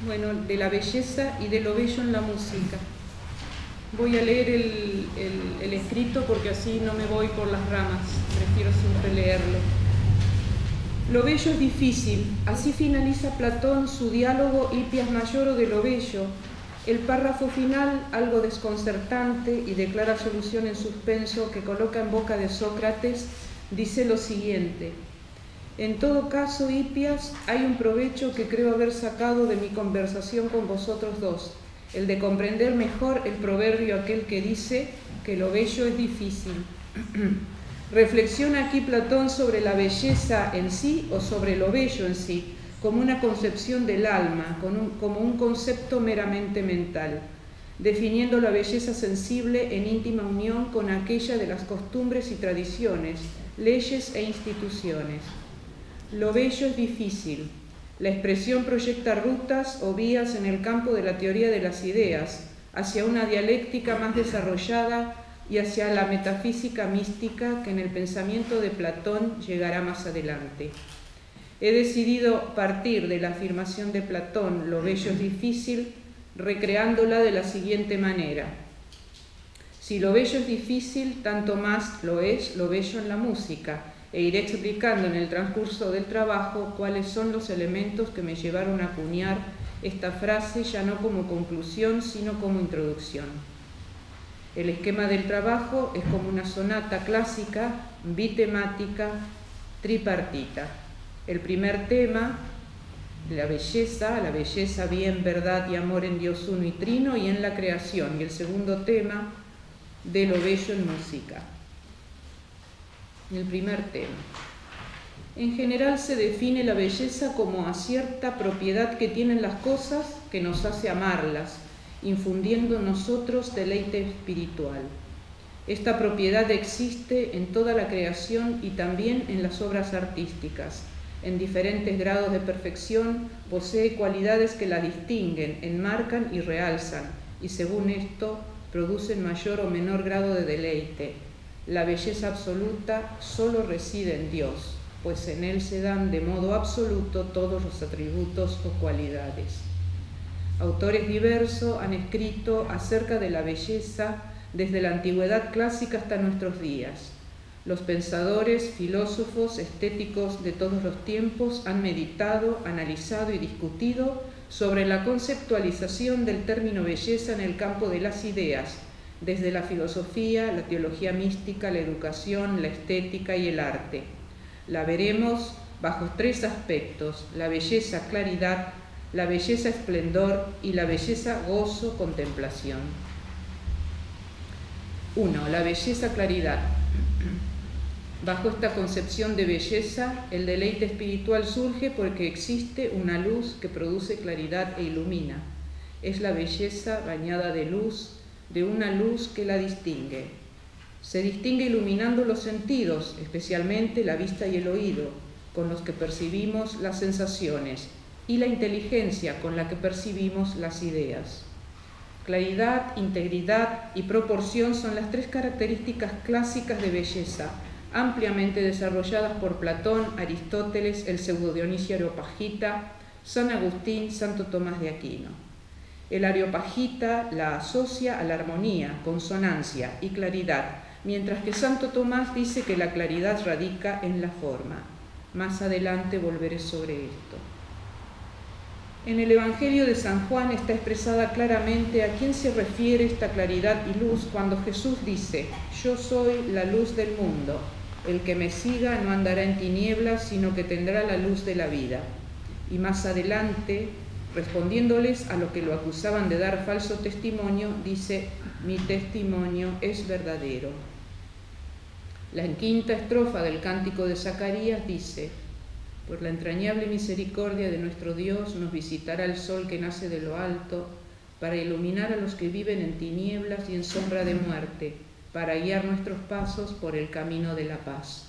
Bueno, de la belleza y de lo bello en la música. Voy a leer el escrito porque así no me voy por las ramas, prefiero siempre leerlo. Lo bello es difícil, así finaliza Platón su diálogo Hipias Mayoro de lo bello. El párrafo final, algo desconcertante y de clara solución en suspenso que coloca en boca de Sócrates, dice lo siguiente: en todo caso, Hipias, hay un provecho que creo haber sacado de mi conversación con vosotros dos, el de comprender mejor el proverbio aquel que dice que lo bello es difícil. Reflexiona aquí Platón sobre la belleza en sí o sobre lo bello en sí, como una concepción del alma, como un concepto meramente mental, definiendo la belleza sensible en íntima unión con aquella de las costumbres y tradiciones, leyes e instituciones. Lo bello es difícil. La expresión proyecta rutas o vías en el campo de la teoría de las ideas, hacia una dialéctica más desarrollada y hacia la metafísica mística que en el pensamiento de Platón llegará más adelante. He decidido partir de la afirmación de Platón, lo bello es difícil, recreándola de la siguiente manera. Si lo bello es difícil, tanto más lo es lo bello en la música, e iré explicando en el transcurso del trabajo cuáles son los elementos que me llevaron a acuñar esta frase ya no como conclusión, sino como introducción. El esquema del trabajo es como una sonata clásica, bitemática, tripartita. El primer tema, la belleza, bien, verdad y amor en Dios uno y trino y en la creación. Y el segundo tema, de lo bello en música. El primer tema. En general se define la belleza como a cierta propiedad que tienen las cosas que nos hace amarlas, infundiendo en nosotros deleite espiritual. Esta propiedad existe en toda la creación y también en las obras artísticas. En diferentes grados de perfección posee cualidades que la distinguen, enmarcan y realzan, y según esto producen mayor o menor grado de deleite. La belleza absoluta solo reside en Dios, pues en Él se dan de modo absoluto todos los atributos o cualidades. Autores diversos han escrito acerca de la belleza desde la antigüedad clásica hasta nuestros días. Los pensadores, filósofos, estéticos de todos los tiempos han meditado, analizado y discutido sobre la conceptualización del término belleza en el campo de las ideas, desde la filosofía, la teología mística, la educación, la estética y el arte. La veremos bajo tres aspectos: la belleza claridad, la belleza esplendor y la belleza gozo contemplación. 1. La belleza claridad. Bajo esta concepción de belleza, el deleite espiritual surge porque existe una luz que produce claridad e ilumina. Es la belleza bañada de luz, de una luz que la distingue. Se distingue iluminando los sentidos, especialmente la vista y el oído, con los que percibimos las sensaciones, y la inteligencia con la que percibimos las ideas. Claridad, integridad y proporción son las tres características clásicas de belleza, ampliamente desarrolladas por Platón, Aristóteles, el pseudo Dionisio Areopagita, San Agustín, Santo Tomás de Aquino. El Areopagita la asocia a la armonía, consonancia y claridad, mientras que Santo Tomás dice que la claridad radica en la forma. Más adelante volveré sobre esto. En el Evangelio de San Juan está expresada claramente a quién se refiere esta claridad y luz cuando Jesús dice: yo soy la luz del mundo, el que me siga no andará en tinieblas, sino que tendrá la luz de la vida. Y más adelante, respondiéndoles a lo que lo acusaban de dar falso testimonio, dice: mi testimonio es verdadero. La quinta estrofa del Cántico de Zacarías dice: por la entrañable misericordia de nuestro Dios nos visitará el sol que nace de lo alto, para iluminar a los que viven en tinieblas y en sombra de muerte, para guiar nuestros pasos por el camino de la paz.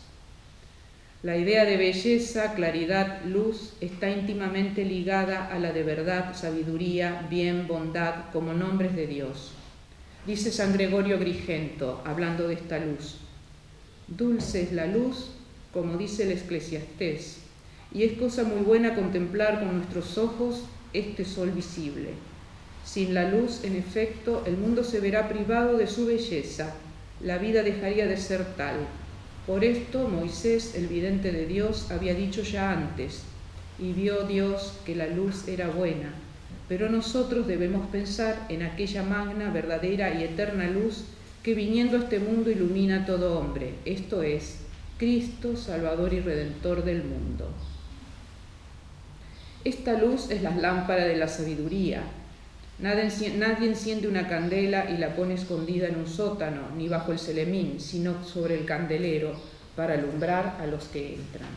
La idea de belleza, claridad, luz está íntimamente ligada a la de verdad, sabiduría, bien, bondad, como nombres de Dios. Dice San Gregorio Grigento, hablando de esta luz: dulce es la luz, como dice el Eclesiastés, y es cosa muy buena contemplar con nuestros ojos este sol visible. Sin la luz, en efecto, el mundo se verá privado de su belleza, la vida dejaría de ser tal. Por esto Moisés, el vidente de Dios, había dicho ya antes, y vio Dios que la luz era buena, pero nosotros debemos pensar en aquella magna, verdadera y eterna luz que viniendo a este mundo ilumina a todo hombre, esto es, Cristo, Salvador y Redentor del mundo. Esta luz es la lámpara de la sabiduría. Nadie enciende una candela y la pone escondida en un sótano, ni bajo el celemín, sino sobre el candelero, para alumbrar a los que entran.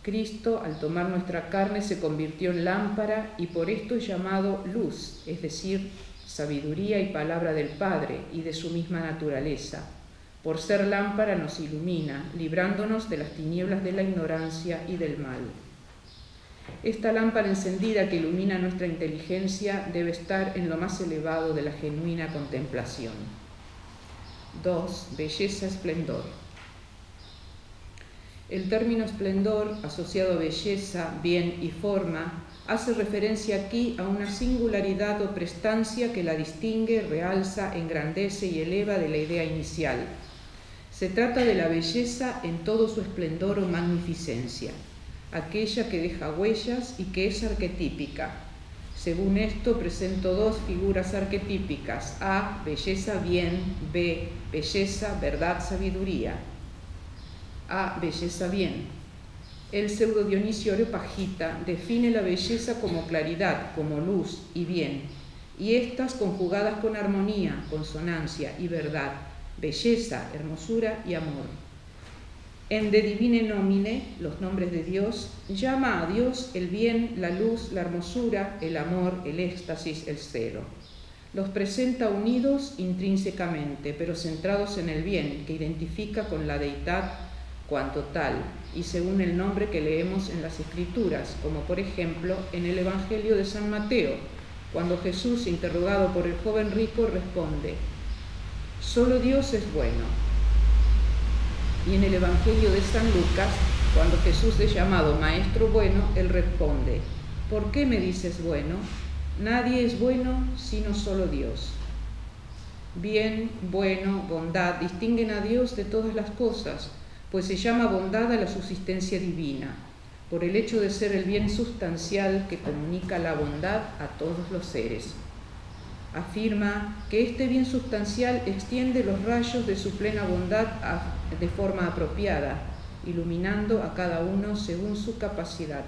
Cristo, al tomar nuestra carne, se convirtió en lámpara y por esto es llamado luz, es decir, sabiduría y palabra del Padre y de su misma naturaleza. Por ser lámpara nos ilumina, librándonos de las tinieblas de la ignorancia y del mal. Esta lámpara encendida que ilumina nuestra inteligencia debe estar en lo más elevado de la genuina contemplación. 2. Belleza, esplendor. El término esplendor, asociado a belleza, bien y forma, hace referencia aquí a una singularidad o prestancia que la distingue, realza, engrandece y eleva de la idea inicial. Se trata de la belleza en todo su esplendor o magnificencia, aquella que deja huellas y que es arquetípica. Según esto, presento dos figuras arquetípicas: A, belleza, bien; B, belleza, verdad, sabiduría. A, belleza, bien. El pseudo Dionisio Areopagita define la belleza como claridad, como luz y bien, y estas conjugadas con armonía, consonancia y verdad, belleza, hermosura y amor. En De Divine Nomine, los nombres de Dios, llama a Dios el bien, la luz, la hermosura, el amor, el éxtasis, el celo. Los presenta unidos intrínsecamente, pero centrados en el bien, que identifica con la deidad cuanto tal, y según el nombre que leemos en las Escrituras, como por ejemplo en el Evangelio de San Mateo, cuando Jesús, interrogado por el joven rico, responde: «Solo Dios es bueno». Y en el Evangelio de San Lucas, cuando Jesús es llamado Maestro bueno, él responde: «¿Por qué me dices bueno? Nadie es bueno sino solo Dios». Bien, bueno, bondad distinguen a Dios de todas las cosas, pues se llama bondad a la subsistencia divina, por el hecho de ser el bien sustancial que comunica la bondad a todos los seres. Afirma que este bien sustancial extiende los rayos de su plena bondad de forma apropiada, iluminando a cada uno según su capacidad.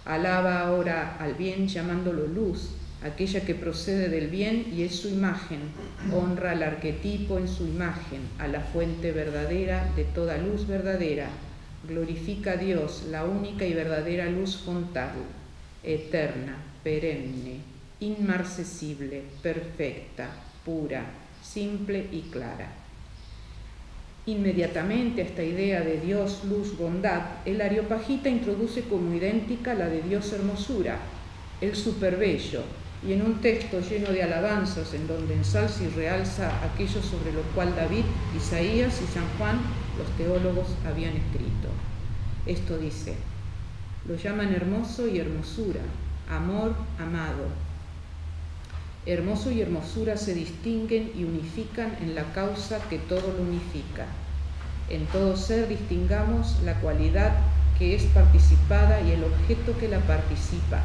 Alaba ahora al bien llamándolo luz, aquella que procede del bien y es su imagen, honra al arquetipo en su imagen, a la fuente verdadera de toda luz verdadera, glorifica a Dios, la única y verdadera luz fontal, eterna, perenne, inmarcesible, perfecta, pura, simple y clara. Inmediatamente a esta idea de Dios, luz, bondad, el Areopagita introduce como idéntica la de Dios, hermosura, el superbello, y en un texto lleno de alabanzas en donde ensalza y realza aquello sobre lo cual David, Isaías y San Juan, los teólogos, habían escrito. Esto dice: lo llaman hermoso y hermosura, amor, amado. Hermoso y hermosura se distinguen y unifican en la causa que todo lo unifica. En todo ser distingamos la cualidad que es participada y el objeto que la participa.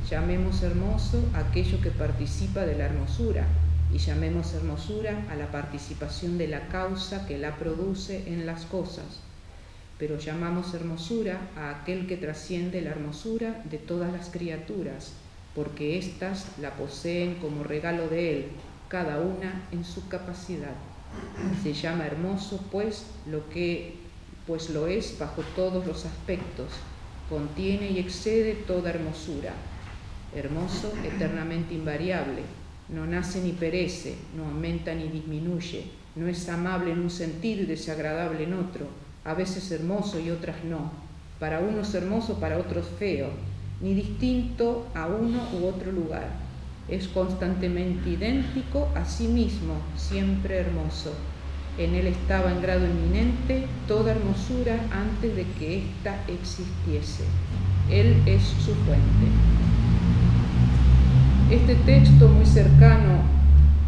Llamemos hermoso aquello que participa de la hermosura y llamemos hermosura a la participación de la causa que la produce en las cosas. Pero llamamos hermosura a aquel que trasciende la hermosura de todas las criaturas, porque éstas la poseen como regalo de él, cada una en su capacidad. Se llama hermoso, pues lo es bajo todos los aspectos, contiene y excede toda hermosura. Hermoso, eternamente invariable, no nace ni perece, no aumenta ni disminuye, no es amable en un sentido y desagradable en otro, a veces hermoso y otras no, para unos hermoso, para otros feo, ni distinto a uno u otro lugar. Es constantemente idéntico a sí mismo, siempre hermoso. En él estaba en grado inminente toda hermosura antes de que ésta existiese. Él es su fuente. Este texto, muy cercano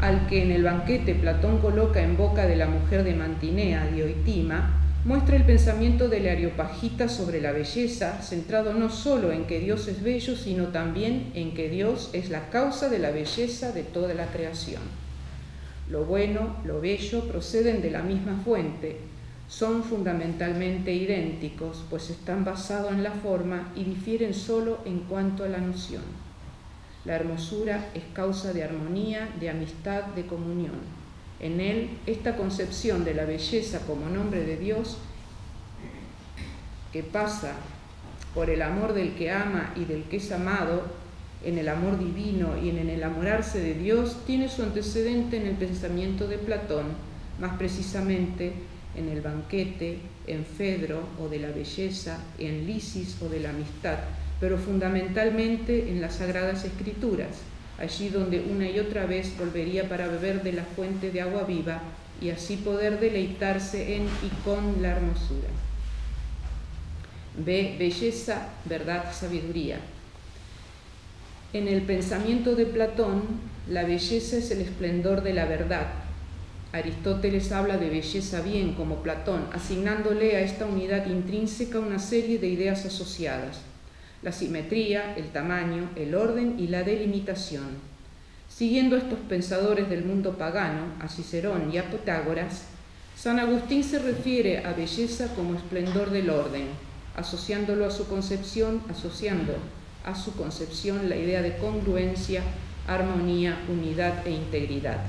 al que en el banquete Platón coloca en boca de la mujer de Mantinea, Dioitima, muestra el pensamiento del Areopagita sobre la belleza, centrado no solo en que Dios es bello, sino también en que Dios es la causa de la belleza de toda la creación. Lo bueno, lo bello proceden de la misma fuente, son fundamentalmente idénticos, pues están basados en la forma y difieren solo en cuanto a la noción. La hermosura es causa de armonía, de amistad, de comunión. En él, esta concepción de la belleza como nombre de Dios, que pasa por el amor del que ama y del que es amado, en el amor divino y en el enamorarse de Dios, tiene su antecedente en el pensamiento de Platón, más precisamente en el banquete, en Fedro o de la belleza, en Lisis o de la amistad, pero fundamentalmente en las Sagradas Escrituras, allí donde una y otra vez volvería para beber de la fuente de agua viva y así poder deleitarse en y con la hermosura. B. Belleza, verdad, sabiduría. En el pensamiento de Platón, la belleza es el esplendor de la verdad. Aristóteles habla de belleza bien como Platón, asignándole a esta unidad intrínseca una serie de ideas asociadas: la simetría, el tamaño, el orden y la delimitación. Siguiendo a estos pensadores del mundo pagano, a Cicerón y a Pitágoras, San Agustín se refiere a belleza como esplendor del orden, asociando a su concepción la idea de congruencia, armonía, unidad e integridad.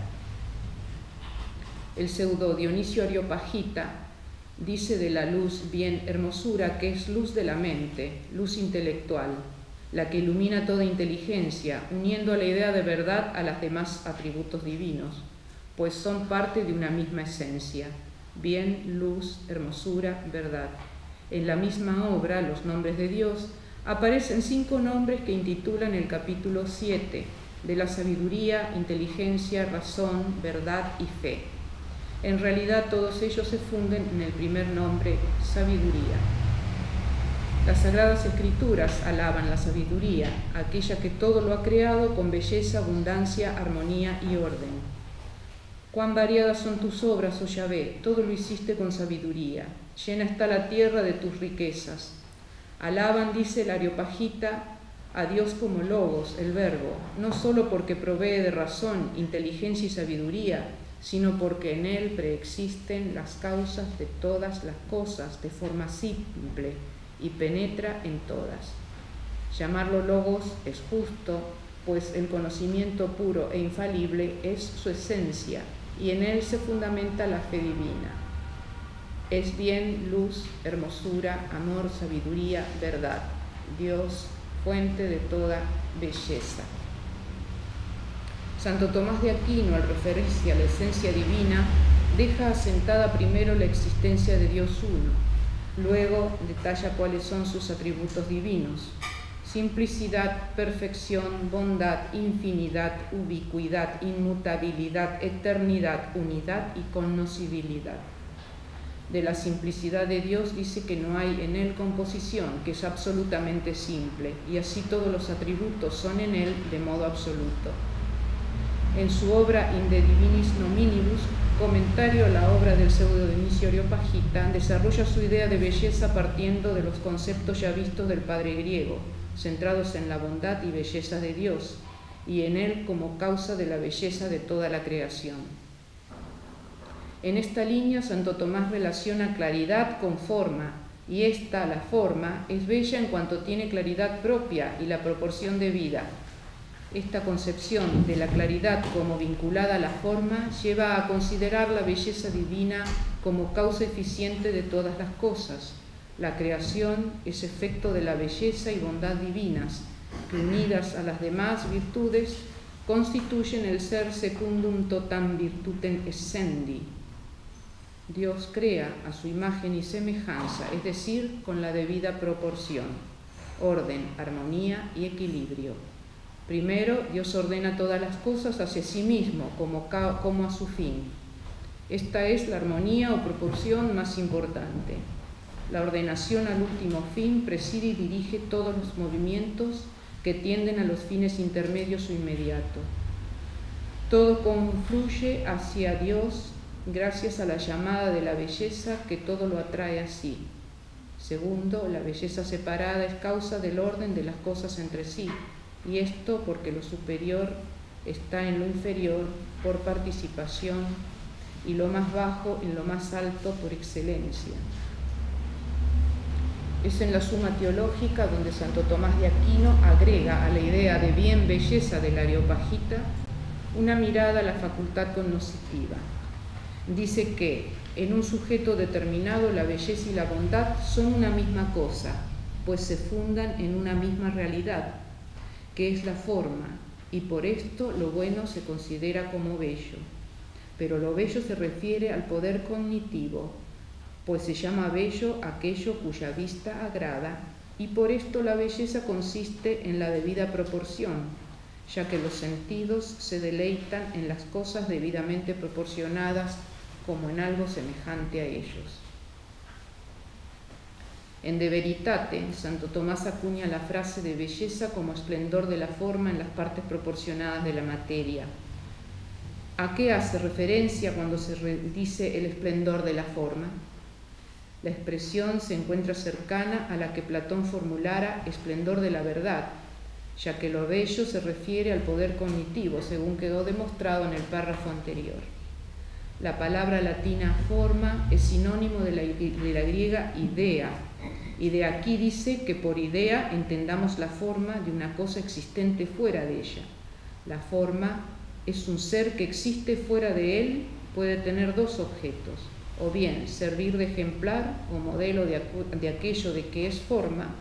El pseudo Dionisio Areopagita dice de la luz bien hermosura que es luz de la mente, luz intelectual, la que ilumina toda inteligencia, uniendo a la idea de verdad a los demás atributos divinos, pues son parte de una misma esencia: bien, luz, hermosura, verdad. En la misma obra, Los nombres de Dios, aparecen 5 nombres que intitulan el capítulo 7, de la sabiduría, inteligencia, razón, verdad y fe. En realidad todos ellos se funden en el primer nombre, sabiduría. Las Sagradas Escrituras alaban la sabiduría, aquella que todo lo ha creado con belleza, abundancia, armonía y orden. Cuán variadas son tus obras, oh Yahvé, todo lo hiciste con sabiduría. Llena está la tierra de tus riquezas. Alaban, dice el Areopagita, a Dios como Logos, el Verbo, no solo porque provee de razón, inteligencia y sabiduría, sino porque en él preexisten las causas de todas las cosas de forma simple y penetra en todas. Llamarlo Logos es justo, pues el conocimiento puro e infalible es su esencia y en él se fundamenta la fe divina. Es bien, luz, hermosura, amor, sabiduría, verdad. Dios, fuente de toda belleza. Santo Tomás de Aquino, al referirse a la esencia divina, deja asentada primero la existencia de Dios uno. Luego detalla cuáles son sus atributos divinos: simplicidad, perfección, bondad, infinidad, ubicuidad, inmutabilidad, eternidad, unidad y conocibilidad. De la simplicidad de Dios dice que no hay en él composición, que es absolutamente simple, y así todos los atributos son en él de modo absoluto. En su obra In de Divinis Nominibus, comentario a la obra del pseudo Dionisio Areopagita, desarrolla su idea de belleza partiendo de los conceptos ya vistos del padre griego, centrados en la bondad y belleza de Dios, y en él como causa de la belleza de toda la creación. En esta línea, Santo Tomás relaciona claridad con forma, y esta, la forma, es bella en cuanto tiene claridad propia y la proporción de vida. Esta concepción de la claridad como vinculada a la forma lleva a considerar la belleza divina como causa eficiente de todas las cosas. La creación es efecto de la belleza y bondad divinas, que unidas a las demás virtudes constituyen el ser secundum totam virtutem essendi. Dios crea a su imagen y semejanza, es decir, con la debida proporción, orden, armonía y equilibrio. Primero, Dios ordena todas las cosas hacia sí mismo, como a su fin. Esta es la armonía o proporción más importante. La ordenación al último fin preside y dirige todos los movimientos, que tienden a los fines intermedios o inmediatos. Todo confluye hacia Dios gracias a la llamada de la belleza que todo lo atrae a sí. Segundo, la belleza separada es causa del orden de las cosas entre sí, y esto porque lo superior está en lo inferior por participación y lo más bajo en lo más alto por excelencia. Es en la Suma Teológica donde Santo Tomás de Aquino agrega a la idea de bien belleza del Areopagita una mirada a la facultad cognoscitiva. Dice que en un sujeto determinado la belleza y la bondad son una misma cosa, pues se fundan en una misma realidad, que es la forma, y por esto lo bueno se considera como bello. Pero lo bello se refiere al poder cognitivo, pues se llama bello aquello cuya vista agrada, y por esto la belleza consiste en la debida proporción, ya que los sentidos se deleitan en las cosas debidamente proporcionadas como en algo semejante a ellos. En De Veritate, Santo Tomás acuña la frase de belleza como esplendor de la forma en las partes proporcionadas de la materia. ¿A qué hace referencia cuando se dice el esplendor de la forma? La expresión se encuentra cercana a la que Platón formulara esplendor de la verdad, ya que lo bello se refiere al poder cognitivo, según quedó demostrado en el párrafo anterior. La palabra latina forma es sinónimo de la griega idea, y de aquí dice que por idea entendamos la forma de una cosa existente fuera de ella. La forma es un ser que existe fuera de él, puede tener dos objetos, o bien servir de ejemplar o modelo de aquello de que es forma,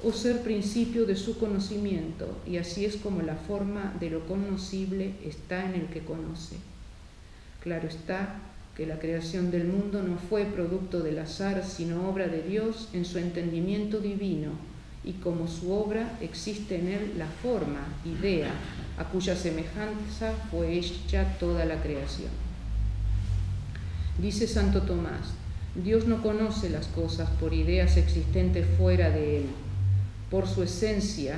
o ser principio de su conocimiento, y así es como la forma de lo conocible está en el que conoce. Claro está que la creación del mundo no fue producto del azar, sino obra de Dios en su entendimiento divino, y como su obra existe en él la forma, idea, a cuya semejanza fue hecha toda la creación. Dice Santo Tomás, Dios no conoce las cosas por ideas existentes fuera de él. Por su esencia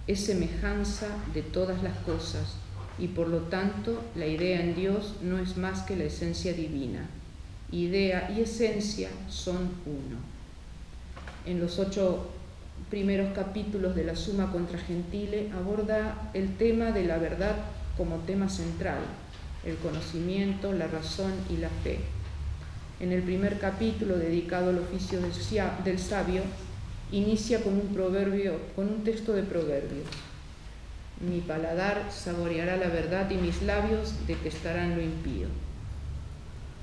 es semejanza de todas las cosas, y por lo tanto la idea en Dios no es más que la esencia divina. Idea y esencia son uno. En los 8 primeros capítulos de la Summa Contra Gentile aborda el tema de la verdad como tema central, el conocimiento, la razón y la fe. En el primer capítulo, dedicado al oficio del sabio, inicia con un texto de Proverbios. Mi paladar saboreará la verdad y mis labios detestarán lo impío.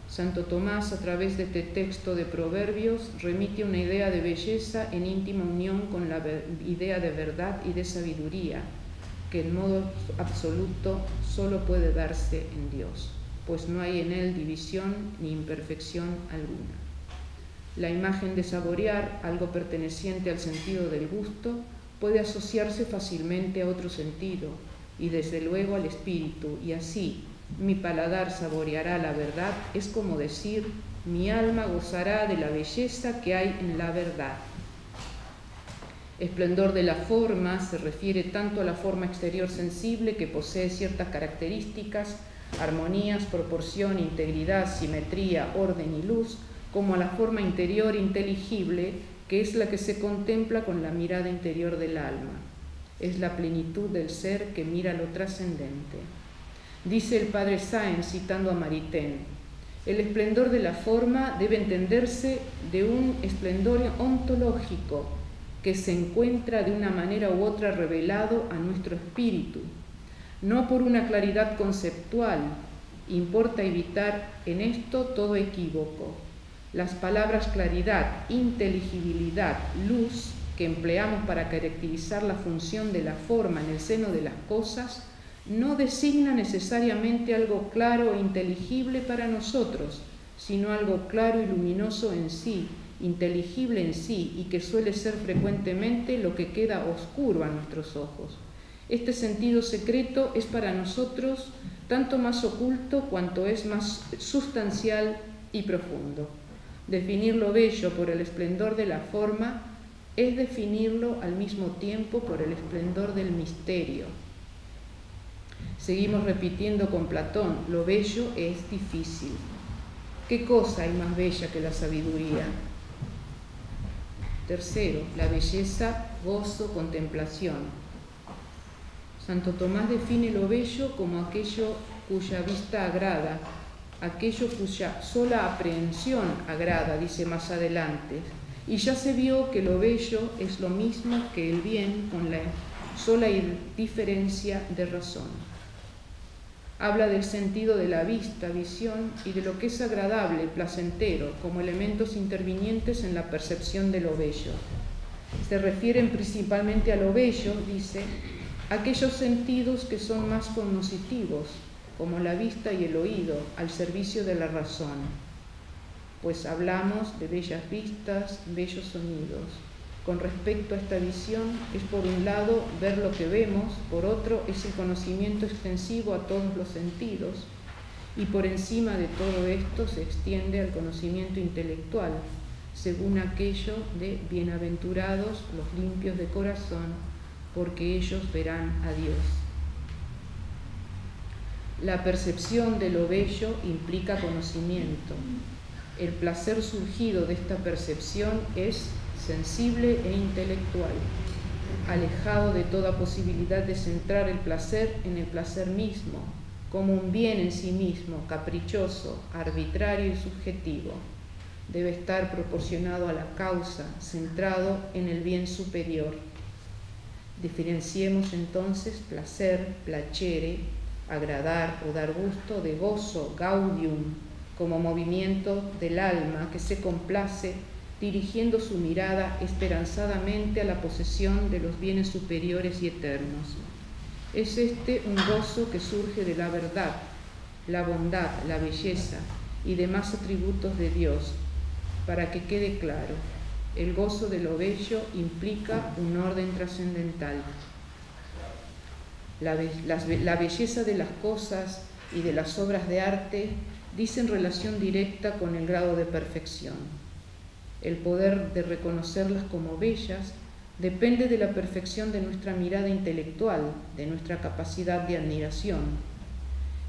Santo Tomás, a través de este texto de Proverbios, remite una idea de belleza en íntima unión con la idea de verdad y de sabiduría, que en modo absoluto solo puede darse en Dios, pues no hay en él división ni imperfección alguna. La imagen de saborear, algo perteneciente al sentido del gusto, puede asociarse fácilmente a otro sentido, y desde luego al espíritu, y así, mi paladar saboreará la verdad, es como decir, mi alma gozará de la belleza que hay en la verdad. Esplendor de la forma se refiere tanto a la forma exterior sensible, que posee ciertas características, armonías, proporción, integridad, simetría, orden y luz, como a la forma interior inteligible, que es la que se contempla con la mirada interior del alma. Es la plenitud del ser que mira lo trascendente. Dice el padre Sáenz, citando a Maritain, el esplendor de la forma debe entenderse de un esplendor ontológico que se encuentra de una manera u otra revelado a nuestro espíritu, no por una claridad conceptual. Importa evitar en esto todo equívoco. Las palabras claridad, inteligibilidad, luz, que empleamos para caracterizar la función de la forma en el seno de las cosas, no designa necesariamente algo claro e inteligible para nosotros, sino algo claro y luminoso en sí, inteligible en sí, y que suele ser frecuentemente lo que queda oscuro a nuestros ojos. Este sentido secreto es para nosotros tanto más oculto cuanto es más sustancial y profundo. Definir lo bello por el esplendor de la forma es definirlo al mismo tiempo por el esplendor del misterio. Seguimos repitiendo con Platón, lo bello es difícil. ¿Qué cosa hay más bella que la sabiduría? Tercero, la belleza, gozo, contemplación. Santo Tomás define lo bello como aquello cuya vista agrada, aquello cuya sola aprehensión agrada, dice más adelante. Y ya se vio que lo bello es lo mismo que el bien con la sola diferencia de razón. Habla del sentido de la vista, visión, y de lo que es agradable, placentero, como elementos intervinientes en la percepción de lo bello. Se refieren principalmente a lo bello, dice, aquellos sentidos que son más cognoscitivos, como la vista y el oído, al servicio de la razón. Pues hablamos de bellas vistas, bellos sonidos. Con respecto a esta visión, es por un lado ver lo que vemos, por otro es el conocimiento extensivo a todos los sentidos, y por encima de todo esto se extiende al conocimiento intelectual, según aquello de bienaventurados los limpios de corazón, porque ellos verán a Dios. La percepción de lo bello implica conocimiento. El placer surgido de esta percepción es sensible e intelectual, alejado de toda posibilidad de centrar el placer en el placer mismo, como un bien en sí mismo, caprichoso, arbitrario y subjetivo. Debe estar proporcionado a la causa, centrado en el bien superior. Diferenciemos entonces placer, placere, agradar o dar gusto, de gozo, gaudium, como movimiento del alma que se complace dirigiendo su mirada esperanzadamente a la posesión de los bienes superiores y eternos. Es este un gozo que surge de la verdad, la bondad, la belleza y demás atributos de Dios. Para que quede claro, el gozo de lo bello implica un orden trascendental. La belleza de las cosas y de las obras de arte dice en relación directa con el grado de perfección. El poder de reconocerlas como bellas depende de la perfección de nuestra mirada intelectual, de nuestra capacidad de admiración.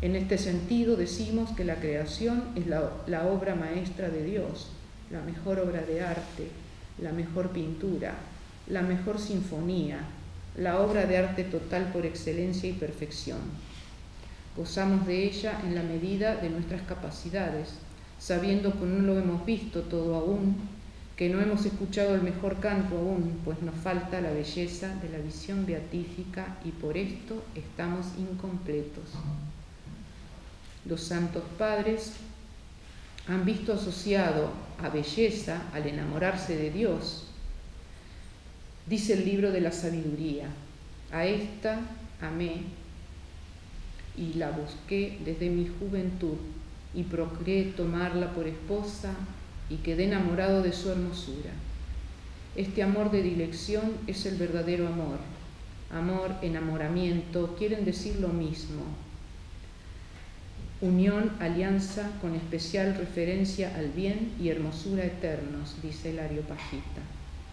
En este sentido decimos que la creación es la obra maestra de Dios, la mejor obra de arte, la mejor pintura, la mejor sinfonía, la obra de arte total por excelencia y perfección. Gozamos de ella en la medida de nuestras capacidades, sabiendo que no lo hemos visto todo aún, que no hemos escuchado el mejor canto aún, pues nos falta la belleza de la visión beatífica y por esto estamos incompletos. Los santos padres han visto asociado a belleza, al enamorarse de Dios. Dice el libro de la sabiduría, a esta amé y la busqué desde mi juventud y procuré tomarla por esposa y quedé enamorado de su hermosura. Este amor de dilección es el verdadero amor. Amor, enamoramiento, quieren decir lo mismo. Unión, alianza, con especial referencia al bien y hermosura eternos, dice el Areopagita.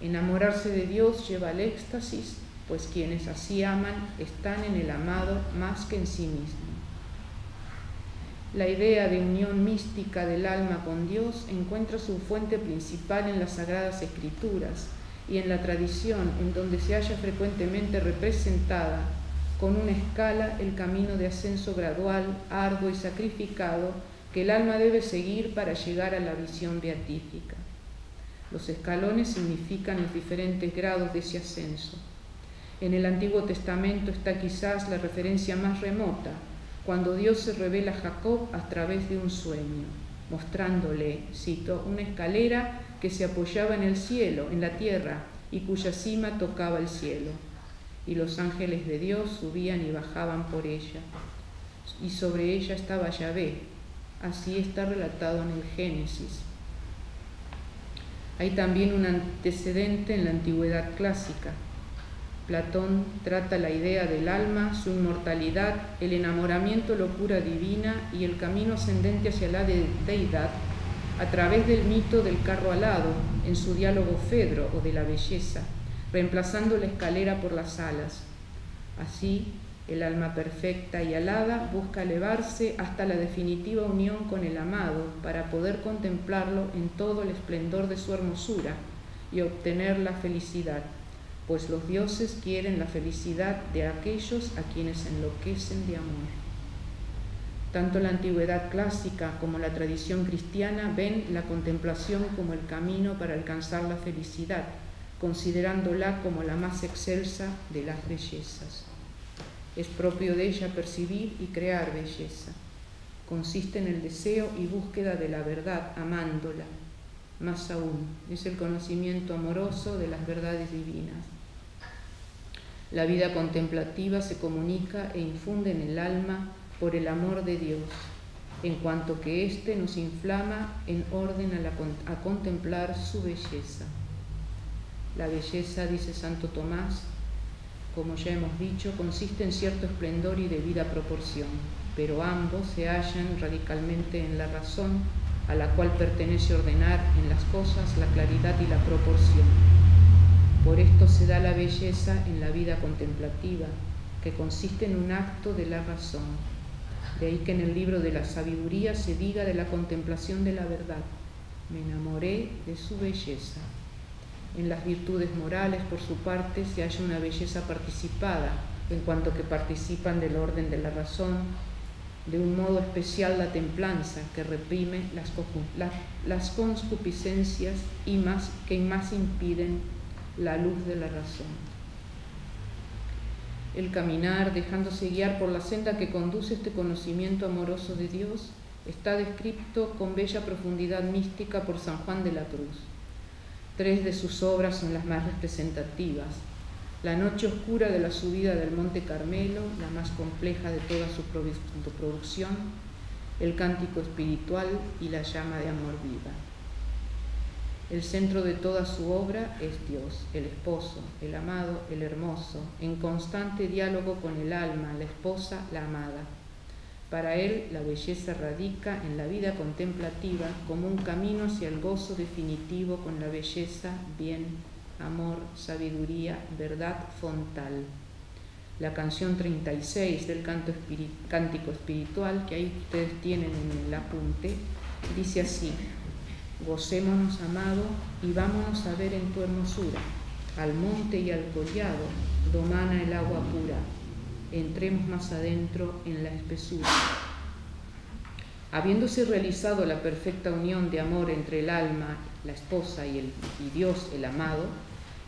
Enamorarse de Dios lleva al éxtasis, pues quienes así aman están en el amado más que en sí mismo. La idea de unión mística del alma con Dios encuentra su fuente principal en las Sagradas Escrituras y en la tradición, en donde se halla frecuentemente representada con una escala el camino de ascenso gradual, arduo y sacrificado que el alma debe seguir para llegar a la visión beatífica. Los escalones significan los diferentes grados de ese ascenso. En el Antiguo Testamento está quizás la referencia más remota, cuando Dios se revela a Jacob a través de un sueño, mostrándole, cito, una escalera que se apoyaba en el cielo, en la tierra, y cuya cima tocaba el cielo. Y los ángeles de Dios subían y bajaban por ella, y sobre ella estaba Yahvé. Así está relatado en el Génesis. Hay también un antecedente en la antigüedad clásica. Platón trata la idea del alma, su inmortalidad, el enamoramiento, locura divina y el camino ascendente hacia la deidad a través del mito del carro alado, en su diálogo Fedro o de la belleza, reemplazando la escalera por las alas. Así, el alma perfecta y alada busca elevarse hasta la definitiva unión con el amado para poder contemplarlo en todo el esplendor de su hermosura y obtener la felicidad, pues los dioses quieren la felicidad de aquellos a quienes enloquecen de amor. Tanto la antigüedad clásica como la tradición cristiana ven la contemplación como el camino para alcanzar la felicidad, considerándola como la más excelsa de las bellezas. Es propio de ella percibir y crear belleza. Consiste en el deseo y búsqueda de la verdad, amándola. Más aún, es el conocimiento amoroso de las verdades divinas. La vida contemplativa se comunica e infunde en el alma por el amor de Dios, en cuanto que éste nos inflama en orden a contemplar su belleza. La belleza, dice Santo Tomás, como ya hemos dicho, consiste en cierto esplendor y debida proporción, pero ambos se hallan radicalmente en la razón, a la cual pertenece ordenar en las cosas la claridad y la proporción. Por esto se da la belleza en la vida contemplativa, que consiste en un acto de la razón. De ahí que en el libro de la sabiduría se diga de la contemplación de la verdad: me enamoré de su belleza. En las virtudes morales, por su parte, se halla una belleza participada, en cuanto que participan del orden de la razón, de un modo especial la templanza, que reprime las concupiscencias que más impiden la luz de la razón. El caminar, dejándose guiar por la senda que conduce este conocimiento amoroso de Dios, está descrito con bella profundidad mística por San Juan de la Cruz. 3 de sus obras son las más representativas: La noche oscura de la subida del Monte Carmelo, la más compleja de toda su producción, el Cántico Espiritual y la llama de amor viva. El centro de toda su obra es Dios, el esposo, el amado, el hermoso, en constante diálogo con el alma, la esposa, la amada. Para él, la belleza radica en la vida contemplativa como un camino hacia el gozo definitivo con la belleza, bien, amor, sabiduría, verdad fontal. La canción 36 del Cántico Espiritual, que ahí ustedes tienen en el apunte, dice así: gocémonos, amado, y vámonos a ver en tu hermosura, al monte y al collado, domana el agua pura, entremos más adentro en la espesura. Habiéndose realizado la perfecta unión de amor entre el alma, la esposa y Dios, el amado,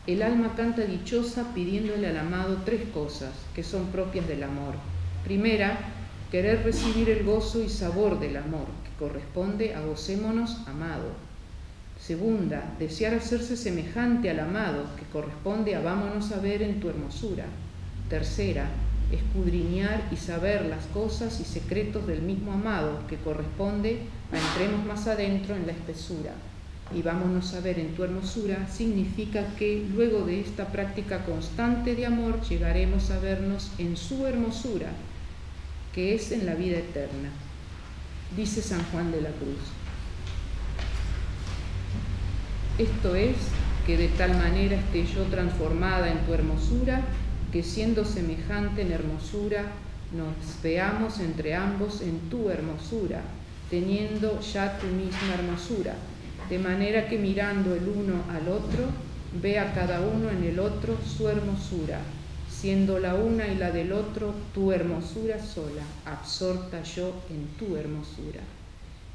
el alma canta dichosa pidiéndole al amado 3 cosas que son propias del amor. Primera, querer recibir el gozo y sabor del amor, que corresponde a gocémonos, amado. Segunda, desear hacerse semejante al amado, que corresponde a vámonos a ver en tu hermosura. Tercera, escudriñar y saber las cosas y secretos del mismo amado, que corresponde a entremos más adentro en la espesura. Y vámonos a ver en tu hermosura significa que luego de esta práctica constante de amor llegaremos a vernos en su hermosura, que es en la vida eterna. Dice San Juan de la Cruz: esto es, que de tal manera esté yo transformada en tu hermosura, que siendo semejante en hermosura, nos veamos entre ambos en tu hermosura, teniendo ya tu misma hermosura, de manera que mirando el uno al otro, vea cada uno en el otro su hermosura, siendo la una y la del otro tu hermosura sola, absorta yo en tu hermosura.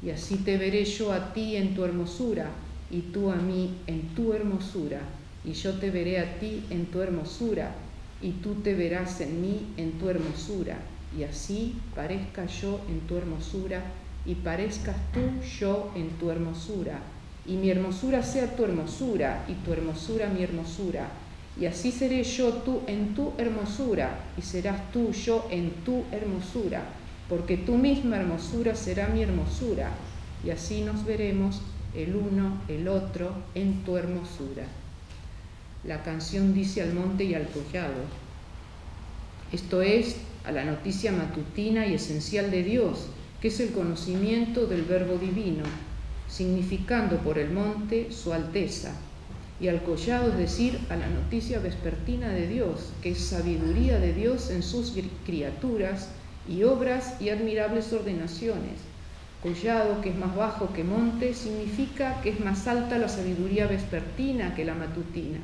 Y así te veré yo a ti en tu hermosura, y tú a mí en tu hermosura, y yo te veré a ti en tu hermosura, y tú te verás en mí en tu hermosura, y así parezca yo en tu hermosura, y parezcas tú yo en tu hermosura, y mi hermosura sea tu hermosura, y tu hermosura mi hermosura, y así seré yo tú en tu hermosura, y serás tú yo en tu hermosura, porque tu misma hermosura será mi hermosura, y así nos veremos el uno, el otro, en tu hermosura. La canción dice al monte y al collado. Esto es, a la noticia matutina y esencial de Dios, que es el conocimiento del Verbo Divino. significando por el monte su alteza, y al collado, es decir, a la noticia vespertina de Dios, que es sabiduría de Dios en sus criaturas y obras y admirables ordenaciones. Collado, que es más bajo que monte, significa que es más alta la sabiduría vespertina que la matutina.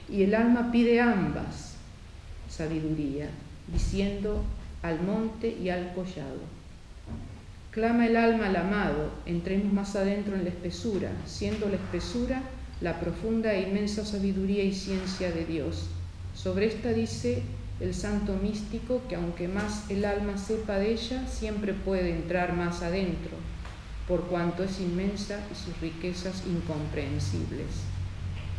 Y el alma pide ambas sabiduría, diciendo al monte y al collado. Clama el alma al amado, entremos más adentro en la espesura, siendo la espesura la profunda e inmensa sabiduría y ciencia de Dios. Sobre esta dice el santo místico que aunque más el alma sepa de ella, siempre puede entrar más adentro, por cuanto es inmensa y sus riquezas incomprensibles.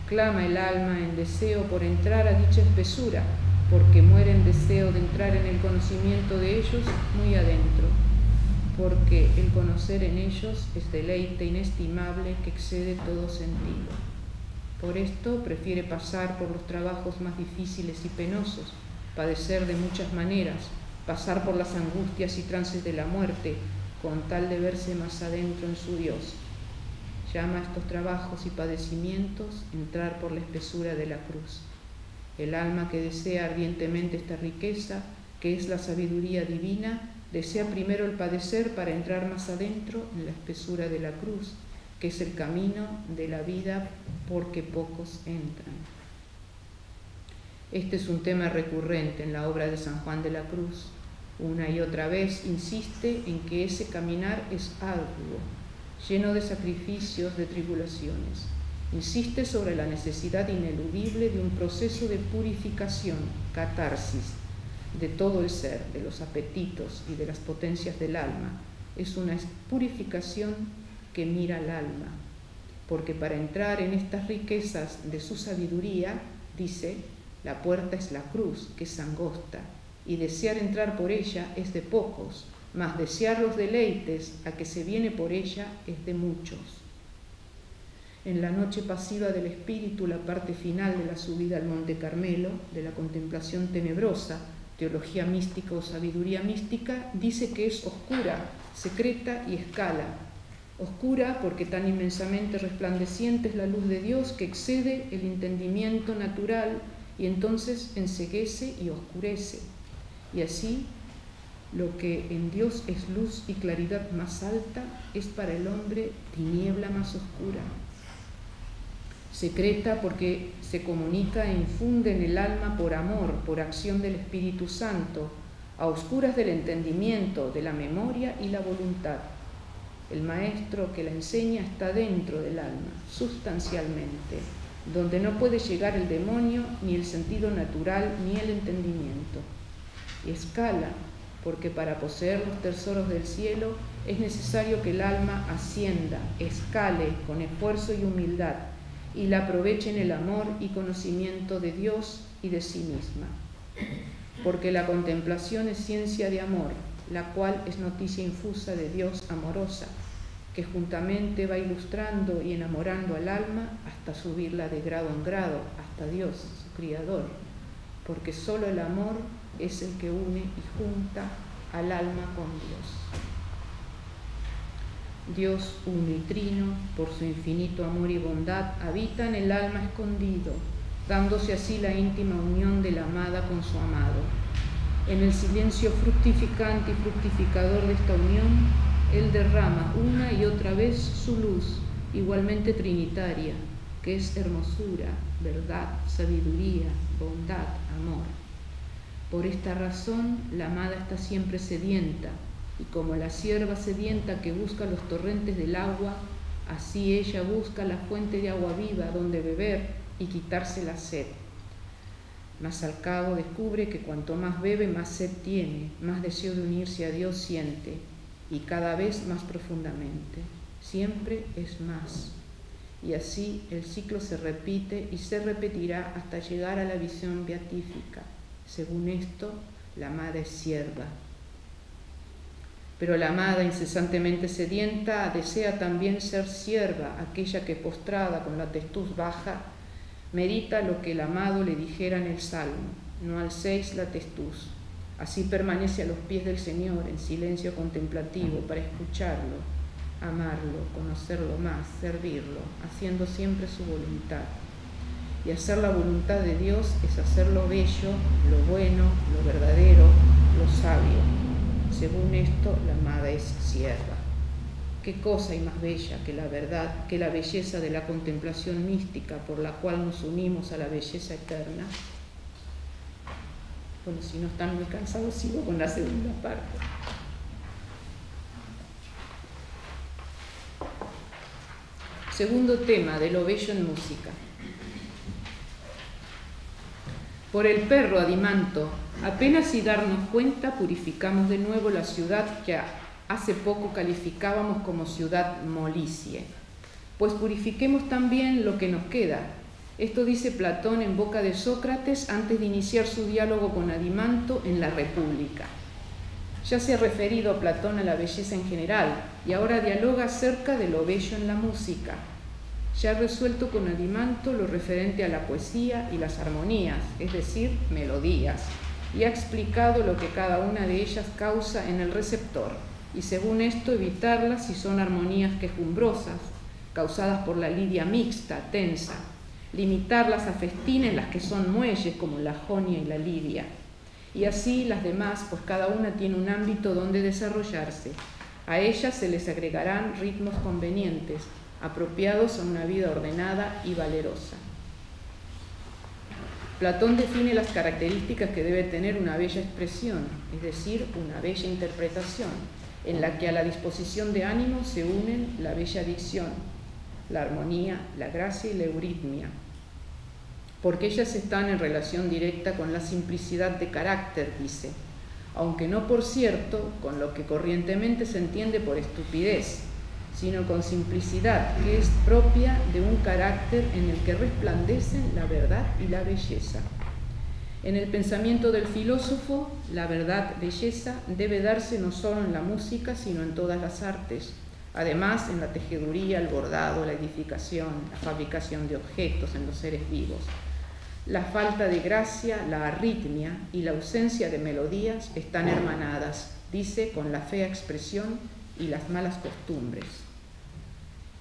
Clama el alma en deseo por entrar a dicha espesura, porque muere en deseo de entrar en el conocimiento de ellos muy adentro, porque el conocer en ellos es deleite inestimable que excede todo sentido. Por esto prefiere pasar por los trabajos más difíciles y penosos, padecer de muchas maneras, pasar por las angustias y trances de la muerte, con tal de verse más adentro en su Dios. Llama a estos trabajos y padecimientos entrar por la espesura de la cruz. El alma que desea ardientemente esta riqueza, que es la sabiduría divina, desea primero el padecer para entrar más adentro en la espesura de la cruz, que es el camino de la vida porque pocos entran. Este es un tema recurrente en la obra de San Juan de la Cruz. Una y otra vez insiste en que ese caminar es arduo, lleno de sacrificios, de tribulaciones. Insiste sobre la necesidad ineludible de un proceso de purificación, catarsis, de todo el ser, de los apetitos y de las potencias del alma. Es una purificación que mira al alma, porque para entrar en estas riquezas de su sabiduría, dice, la puerta es la cruz, que es angosta, y desear entrar por ella es de pocos, mas desear los deleites a que se viene por ella es de muchos. En la noche pasiva del espíritu, la parte final de la subida al Monte Carmelo, de la contemplación tenebrosa, teología mística o sabiduría mística, dice que es oscura, secreta y escala. Oscura porque tan inmensamente resplandeciente es la luz de Dios que excede el entendimiento natural y entonces enceguece y oscurece. Y así, lo que en Dios es luz y claridad más alta, es para el hombre tiniebla más oscura. Secreta porque se comunica e infunde en el alma por amor, por acción del Espíritu Santo, a oscuras del entendimiento, de la memoria y la voluntad. El maestro que la enseña está dentro del alma, sustancialmente, donde no puede llegar el demonio, ni el sentido natural, ni el entendimiento. Y escala, porque para poseer los tesoros del cielo es necesario que el alma ascienda, escale con esfuerzo y humildad, y la aproveche en el amor y conocimiento de Dios y de sí misma. Porque la contemplación es ciencia de amor, la cual es noticia infusa de Dios amorosa, que juntamente va ilustrando y enamorando al alma hasta subirla de grado en grado, hasta Dios, su Criador, porque solo el amor es el que une y junta al alma con Dios. Dios uno y trino, por su infinito amor y bondad, habita en el alma escondido, dándose así la íntima unión de la amada con su amado. En el silencio fructificante y fructificador de esta unión, Él derrama una y otra vez su luz, igualmente trinitaria, que es hermosura, verdad, sabiduría, bondad, amor. Por esta razón, la amada está siempre sedienta, y como la cierva sedienta que busca los torrentes del agua, así ella busca la fuente de agua viva donde beber y quitarse la sed. Mas al cabo descubre que cuanto más bebe, más sed tiene, más deseo de unirse a Dios siente, y cada vez más profundamente. Siempre es más. Y así el ciclo se repite y se repetirá hasta llegar a la visión beatífica. Según esto, la amada es sierva. Pero la amada, incesantemente sedienta, desea también ser sierva, aquella que postrada con la testuz baja, medita lo que el amado le dijera en el Salmo: no alcéis la testuz. Así permanece a los pies del Señor en silencio contemplativo para escucharlo. amarlo, conocerlo más, servirlo, haciendo siempre su voluntad. Y hacer la voluntad de Dios es hacer lo bello, lo bueno, lo verdadero, lo sabio. Según esto, la amada es sierva. ¿Qué cosa hay más bella que la verdad, que la belleza de la contemplación mística por la cual nos unimos a la belleza eterna? Bueno, si no están muy cansados, sigo con la segunda parte. Segundo tema, de lo bello en música. Por el perro Adimanto, apenas sin darnos cuenta, purificamos de nuevo la ciudad que hace poco calificábamos como ciudad molicie. Pues purifiquemos también lo que nos queda. Esto dice Platón en boca de Sócrates antes de iniciar su diálogo con Adimanto en la República. Ya se ha referido a Platón a la belleza en general y ahora dialoga acerca de lo bello en la música. Ya ha resuelto con Adimanto lo referente a la poesía y las armonías, es decir, melodías, y ha explicado lo que cada una de ellas causa en el receptor, y según esto evitarlas si son armonías quejumbrosas, causadas por la lidia mixta, tensa, limitarlas a festines las que son muelles como la jonia y la lidia, y así las demás, pues cada una tiene un ámbito donde desarrollarse. A ellas se les agregarán ritmos convenientes, apropiados a una vida ordenada y valerosa. Platón define las características que debe tener una bella expresión, es decir, una bella interpretación, en la que a la disposición de ánimo se unen la bella dicción, la armonía, la gracia y la euritmia, porque ellas están en relación directa con la simplicidad de carácter, dice, aunque no por cierto con lo que corrientemente se entiende por estupidez, sino con simplicidad que es propia de un carácter en el que resplandecen la verdad y la belleza. En el pensamiento del filósofo, la verdad, belleza, debe darse no solo en la música, sino en todas las artes, además en la tejeduría, el bordado, la edificación, la fabricación de objetos en los seres vivos. La falta de gracia, la arritmia y la ausencia de melodías están hermanadas, dice, con la fea expresión y las malas costumbres.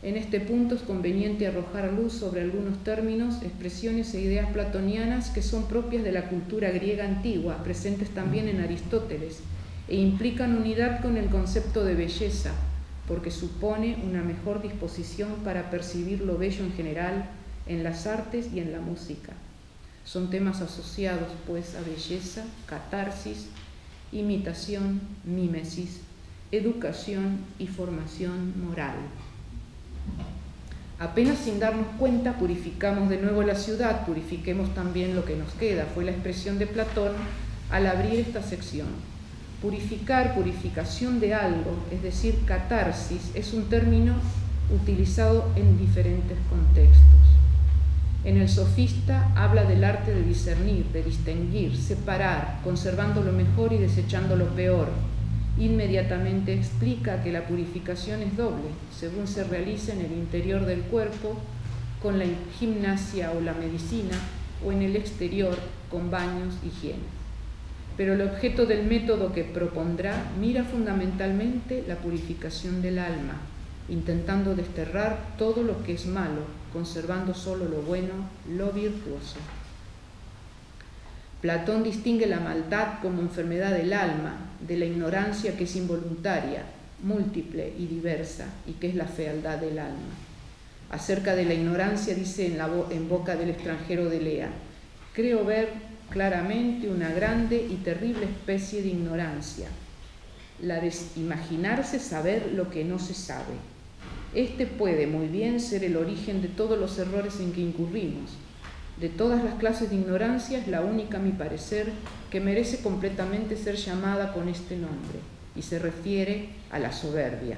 En este punto es conveniente arrojar luz sobre algunos términos, expresiones e ideas platonianas que son propias de la cultura griega antigua, presentes también en Aristóteles, e implican unidad con el concepto de belleza, porque supone una mejor disposición para percibir lo bello en general, en las artes y en la música. Son temas asociados, pues, a belleza, catarsis, imitación, mímesis, educación y formación moral. Apenas sin darnos cuenta, purificamos de nuevo la ciudad, purifiquemos también lo que nos queda, fue la expresión de Platón al abrir esta sección. Purificar, purificación de algo, es decir, catarsis, es un término utilizado en diferentes contextos. En el Sofista habla del arte de discernir, de distinguir, separar, conservando lo mejor y desechando lo peor. Inmediatamente explica que la purificación es doble, según se realiza en el interior del cuerpo, con la gimnasia o la medicina, o en el exterior, con baños, higiene. Pero el objeto del método que propondrá mira fundamentalmente la purificación del alma, intentando desterrar todo lo que es malo, conservando solo lo bueno, lo virtuoso. Platón distingue la maldad como enfermedad del alma, de la ignorancia que es involuntaria, múltiple y diversa, y que es la fealdad del alma. Acerca de la ignorancia dice en boca del extranjero de Lea: creo ver claramente una grande y terrible especie de ignorancia, la de imaginarse saber lo que no se sabe. Este puede muy bien ser el origen de todos los errores en que incurrimos. De todas las clases de ignorancia es la única, a mi parecer, que merece completamente ser llamada con este nombre, y se refiere a la soberbia.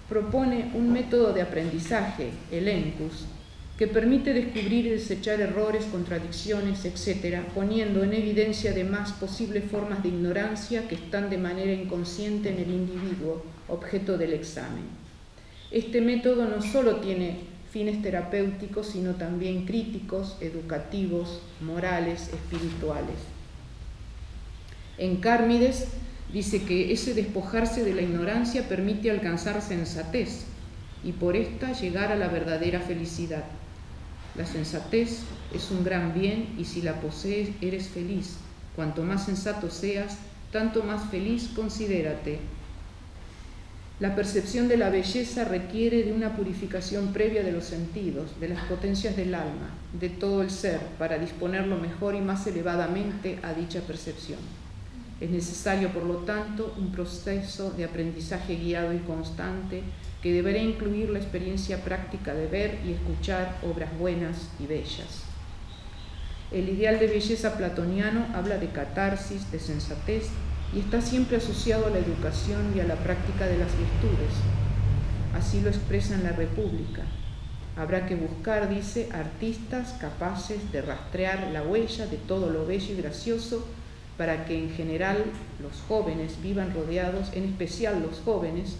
Propone un método de aprendizaje, el encus, que permite descubrir y desechar errores, contradicciones, etc., poniendo en evidencia además posibles formas de ignorancia que están de manera inconsciente en el individuo, objeto del examen. Este método no solo tiene fines terapéuticos, sino también críticos, educativos, morales, espirituales. En Cármides Dice que ese despojarse de la ignorancia permite alcanzar sensatez y por esta llegar a la verdadera felicidad. La sensatez es un gran bien y si la posees eres feliz. Cuanto más sensato seas, tanto más feliz considérate. La percepción de la belleza requiere de una purificación previa de los sentidos, de las potencias del alma, de todo el ser, para disponerlo mejor y más elevadamente a dicha percepción. Es necesario, por lo tanto, un proceso de aprendizaje guiado y constante que deberá incluir la experiencia práctica de ver y escuchar obras buenas y bellas. El ideal de belleza platoniano habla de catarsis, de sensatez, y está siempre asociado a la educación y a la práctica de las virtudes. Así lo expresa en la República. Habrá que buscar, dice, artistas capaces de rastrear la huella de todo lo bello y gracioso para que en general los jóvenes vivan rodeados, en especial los jóvenes,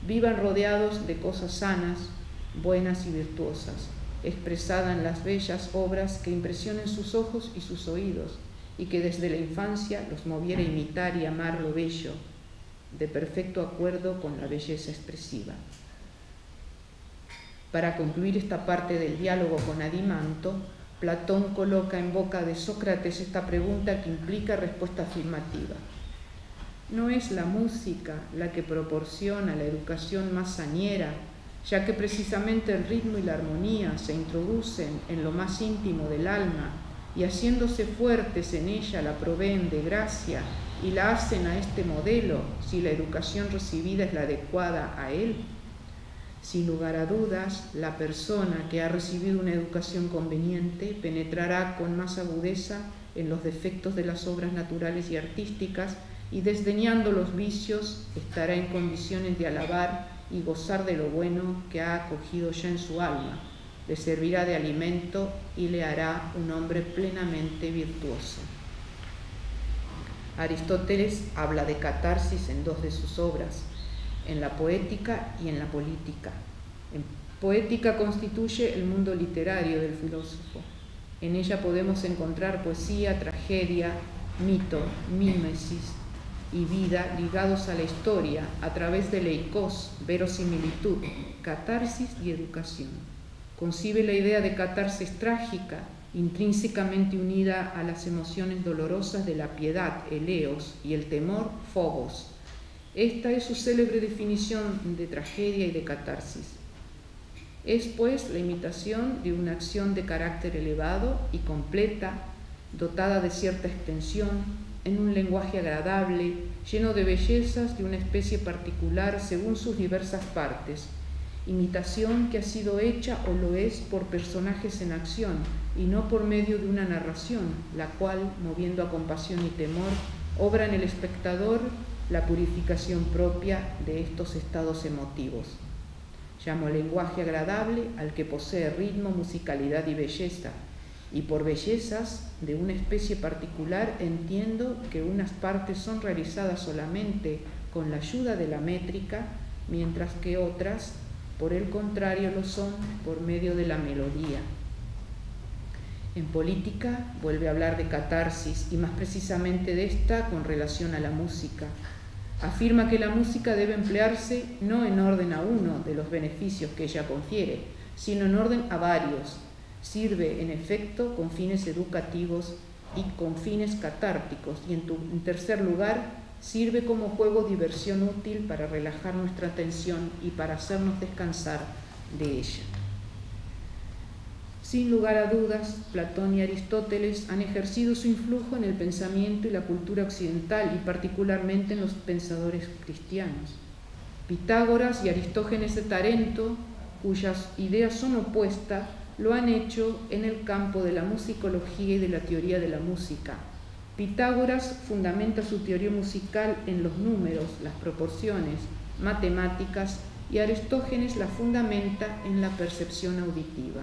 vivan rodeados de cosas sanas, buenas y virtuosas, expresadas en las bellas obras que impresionen sus ojos y sus oídos, y que desde la infancia los moviera a imitar y amar lo bello, de perfecto acuerdo con la belleza expresiva. Para concluir esta parte del diálogo con Adimanto, Platón coloca en boca de Sócrates esta pregunta que implica respuesta afirmativa. ¿No es la música la que proporciona la educación más sañera, ya que precisamente el ritmo y la armonía se introducen en lo más íntimo del alma y haciéndose fuertes en ella la proveen de gracia y la hacen a este modelo si la educación recibida es la adecuada a él? Sin lugar a dudas, la persona que ha recibido una educación conveniente penetrará con más agudeza en los defectos de las obras naturales y artísticas y, desdeñando los vicios, estará en condiciones de alabar y gozar de lo bueno que ha acogido ya en su alma, le servirá de alimento y le hará un hombre plenamente virtuoso. Aristóteles habla de catarsis en dos de sus obras, en la poética y en la política. En poética constituye el mundo literario del filósofo. En ella podemos encontrar poesía, tragedia, mito, mímesis y vida ligados a la historia a través de leikos, verosimilitud, catarsis y educación. Concibe la idea de catarsis trágica, intrínsecamente unida a las emociones dolorosas de la piedad, eleos, y el temor, phobos. Esta es su célebre definición de tragedia y de catarsis. Es, pues, la imitación de una acción de carácter elevado y completa, dotada de cierta extensión, en un lenguaje agradable, lleno de bellezas de una especie particular según sus diversas partes. Imitación que ha sido hecha o lo es por personajes en acción y no por medio de una narración, la cual, moviendo a compasión y temor, obra en el espectador la purificación propia de estos estados emotivos. Llamo lenguaje agradable al que posee ritmo, musicalidad y belleza, y por bellezas de una especie particular entiendo que unas partes son realizadas solamente con la ayuda de la métrica, mientras que otras, por el contrario, lo son por medio de la melodía. En política vuelve a hablar de catarsis y más precisamente de esta con relación a la música. Afirma que la música debe emplearse no en orden a uno de los beneficios que ella confiere, sino en orden a varios. Sirve, en efecto, con fines educativos y con fines catárticos. Y en tercer lugar, sirve como juego diversión útil para relajar nuestra atención y para hacernos descansar de ella. Sin lugar a dudas, Platón y Aristóteles han ejercido su influjo en el pensamiento y la cultura occidental y particularmente en los pensadores cristianos. Pitágoras y Aristógenes de Tarento, cuyas ideas son opuestas, lo han hecho en el campo de la musicología y de la teoría de la música. Pitágoras fundamenta su teoría musical en los números, las proporciones, matemáticas, y Aristógenes la fundamenta en la percepción auditiva.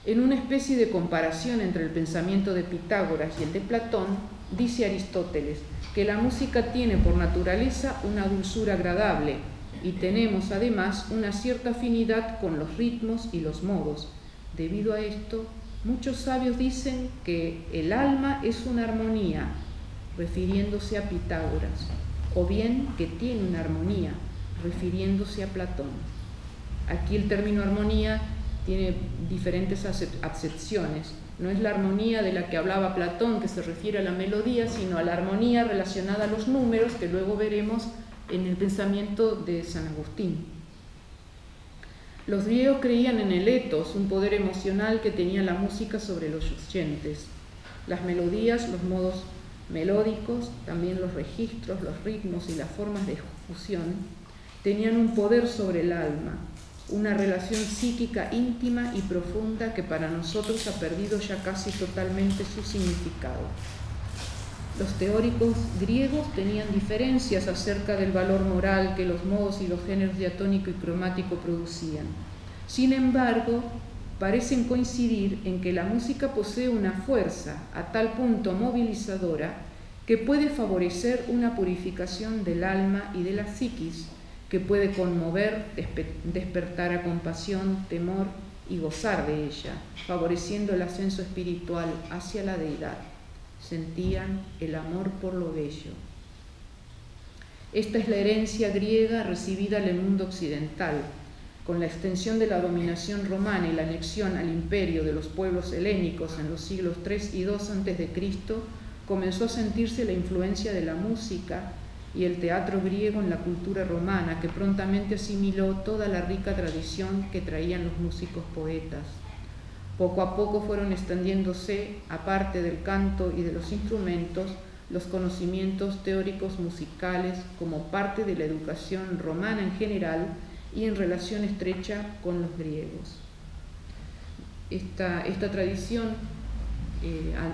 En una especie de comparación entre el pensamiento de Pitágoras y el de Platón, dice Aristóteles que la música tiene por naturaleza una dulzura agradable y tenemos además una cierta afinidad con los ritmos y los modos. Debido a esto, muchos sabios dicen que el alma es una armonía refiriéndose a Pitágoras, o bien que tiene una armonía, refiriéndose a Platón. Aquí el término armonía tiene diferentes acepciones. No es la armonía de la que hablaba Platón, que se refiere a la melodía, sino a la armonía relacionada a los números, que luego veremos en el pensamiento de San Agustín. Los griegos creían en el etos, un poder emocional que tenía la música sobre los oyentes. Las melodías, los modos melódicos, también los registros, los ritmos y las formas de ejecución tenían un poder sobre el alma, una relación psíquica íntima y profunda que para nosotros ha perdido ya casi totalmente su significado. Los teóricos griegos tenían diferencias acerca del valor moral que los modos y los géneros diatónico y cromático producían. Sin embargo, parecen coincidir en que la música posee una fuerza a tal punto movilizadora que puede favorecer una purificación del alma y de la psiquis, que puede conmover, despertar a compasión, temor y gozar de ella, favoreciendo el ascenso espiritual hacia la deidad. Sentían el amor por lo bello. Esta es la herencia griega recibida en el mundo occidental. Con la extensión de la dominación romana y la anexión al imperio de los pueblos helénicos en los siglos III y II a.C., comenzó a sentirse la influencia de la música y el teatro griego en la cultura romana, que prontamente asimiló toda la rica tradición que traían los músicos poetas. Poco a poco fueron extendiéndose, aparte del canto y de los instrumentos, los conocimientos teóricos musicales como parte de la educación romana en general y en relación estrecha con los griegos. Esta tradición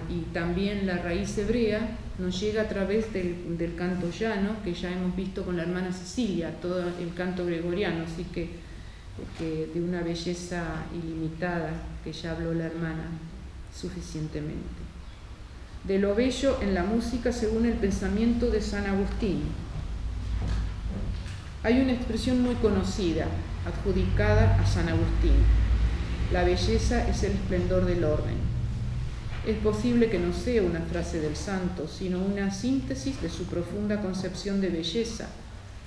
y también la raíz hebrea nos llega a través del canto llano, que ya hemos visto con la hermana Cecilia, todo el canto gregoriano, así que de una belleza ilimitada, que ya habló la hermana suficientemente. De lo bello en la música según el pensamiento de San Agustín. Hay una expresión muy conocida, adjudicada a San Agustín: la belleza es el esplendor del orden. Es posible que no sea una frase del santo, sino una síntesis de su profunda concepción de belleza,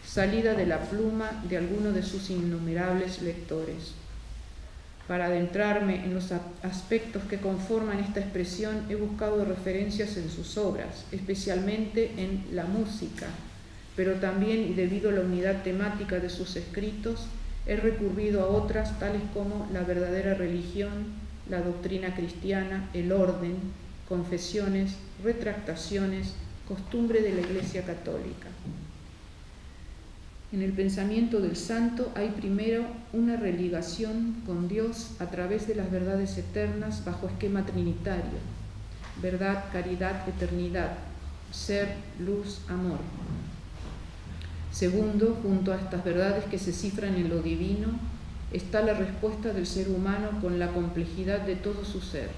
salida de la pluma de alguno de sus innumerables lectores. Para adentrarme en los aspectos que conforman esta expresión, he buscado referencias en sus obras, especialmente en la música, pero también, y debido a la unidad temática de sus escritos, he recurrido a otras tales como la verdadera religión, la doctrina cristiana, el orden, confesiones, retractaciones, costumbre de la Iglesia Católica. En el pensamiento del santo hay primero una religación con Dios a través de las verdades eternas bajo esquema trinitario: verdad, caridad, eternidad, ser, luz, amor. Segundo, junto a estas verdades que se cifran en lo divino, está la respuesta del ser humano con la complejidad de todo su ser: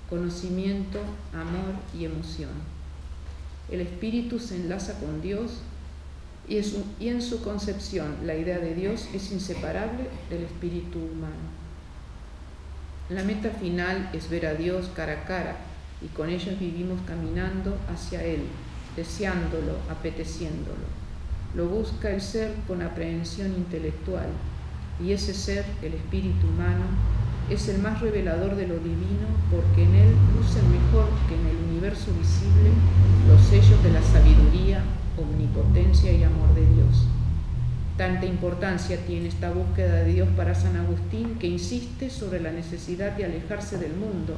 conocimiento, amor y emoción. El espíritu se enlaza con Dios y en su concepción la idea de Dios es inseparable del espíritu humano. La meta final es ver a Dios cara a cara, y con ellos vivimos caminando hacia Él, deseándolo, apeteciéndolo. Lo busca el ser con aprehensión intelectual, y ese ser, el espíritu humano, es el más revelador de lo divino, porque en él lucen mejor que en el universo visible los sellos de la sabiduría, omnipotencia y amor de Dios. Tanta importancia tiene esta búsqueda de Dios para San Agustín, que insiste sobre la necesidad de alejarse del mundo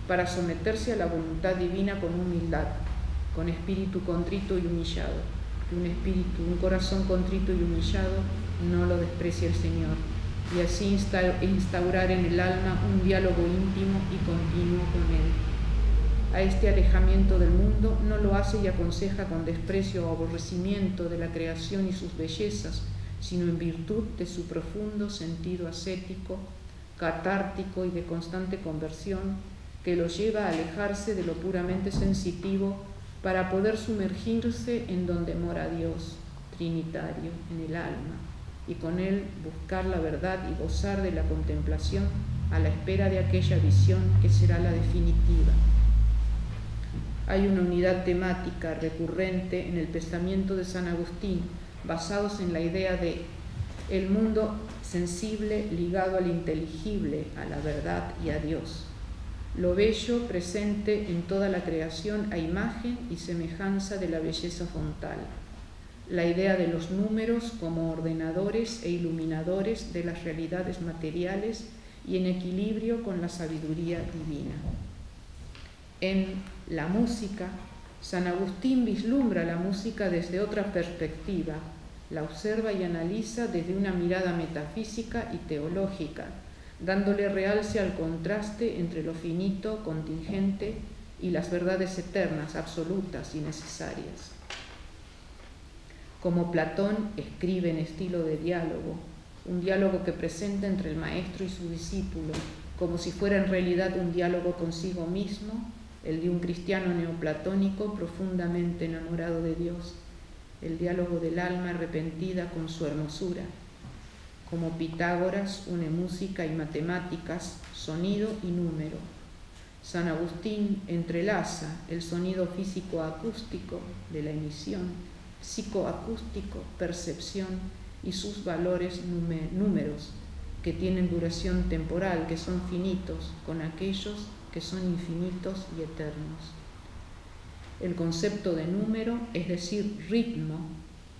para someterse a la voluntad divina con humildad, con espíritu contrito y humillado. Un corazón contrito y humillado no lo desprecia el Señor, y así instaurar en el alma un diálogo íntimo y continuo con Él. A este alejamiento del mundo no lo hace y aconseja con desprecio o aborrecimiento de la creación y sus bellezas, sino en virtud de su profundo sentido ascético, catártico y de constante conversión, que lo lleva a alejarse de lo puramente sensitivo para poder sumergirse en donde mora Dios, trinitario, en el alma, y con él buscar la verdad y gozar de la contemplación a la espera de aquella visión que será la definitiva. Hay una unidad temática recurrente en el pensamiento de San Agustín, basados en la idea de el mundo sensible ligado al inteligible, a la verdad y a Dios. Lo bello presente en toda la creación a imagen y semejanza de la belleza fontal. La idea de los números como ordenadores e iluminadores de las realidades materiales y en equilibrio con la sabiduría divina. En la música, San Agustín vislumbra la música desde otra perspectiva, la observa y analiza desde una mirada metafísica y teológica, dándole realce al contraste entre lo finito, contingente y las verdades eternas, absolutas y necesarias. Como Platón escribe en estilo de diálogo, un diálogo que presenta entre el maestro y su discípulo, como si fuera en realidad un diálogo consigo mismo, el de un cristiano neoplatónico profundamente enamorado de Dios, el diálogo del alma arrepentida con su hermosura. Como Pitágoras une música y matemáticas, sonido y número. San Agustín entrelaza el sonido físico-acústico de la emisión, psicoacústico, percepción y sus valores números, que tienen duración temporal, que son finitos, con aquellos que son infinitos y eternos. El concepto de número, es decir, ritmo,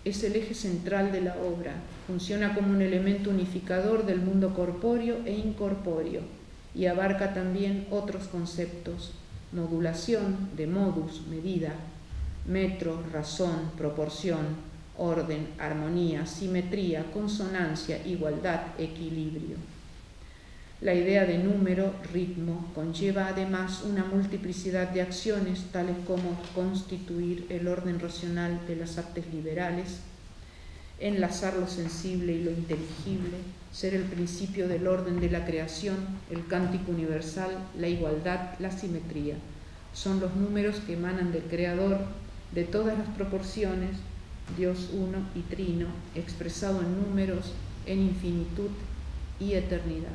es el eje central de la obra. Funciona como un elemento unificador del mundo corpóreo e incorpóreo y abarca también otros conceptos: modulación, de modus, medida, metro, razón, proporción, orden, armonía, simetría, consonancia, igualdad, equilibrio. La idea de número, ritmo, conlleva además una multiplicidad de acciones, tales como constituir el orden racional de las artes liberales, enlazar lo sensible y lo inteligible, ser el principio del orden de la creación, el cántico universal, la igualdad, la simetría. Son los números que emanan del Creador de todas las proporciones, Dios uno y trino, expresado en números, en infinitud y eternidad.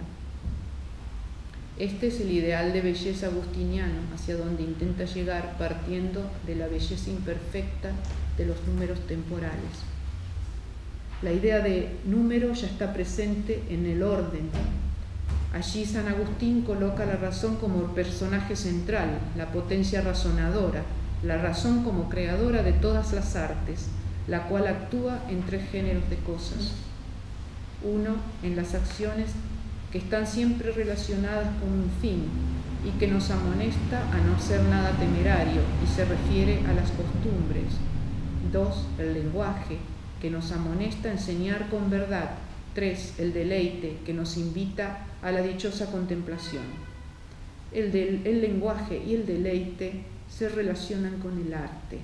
Este es el ideal de belleza agustiniano, hacia donde intenta llegar partiendo de la belleza imperfecta de los números temporales. La idea de número ya está presente en el orden. Allí San Agustín coloca la razón como personaje central, la potencia razonadora, la razón como creadora de todas las artes, la cual actúa en tres géneros de cosas. Uno, en las acciones que están siempre relacionadas con un fin y que nos amonesta a no ser nada temerario y se refiere a las costumbres. 2, el lenguaje, que nos amonesta a enseñar con verdad. 3, el deleite, que nos invita a la dichosa contemplación. El lenguaje y el deleite se relacionan con el arte.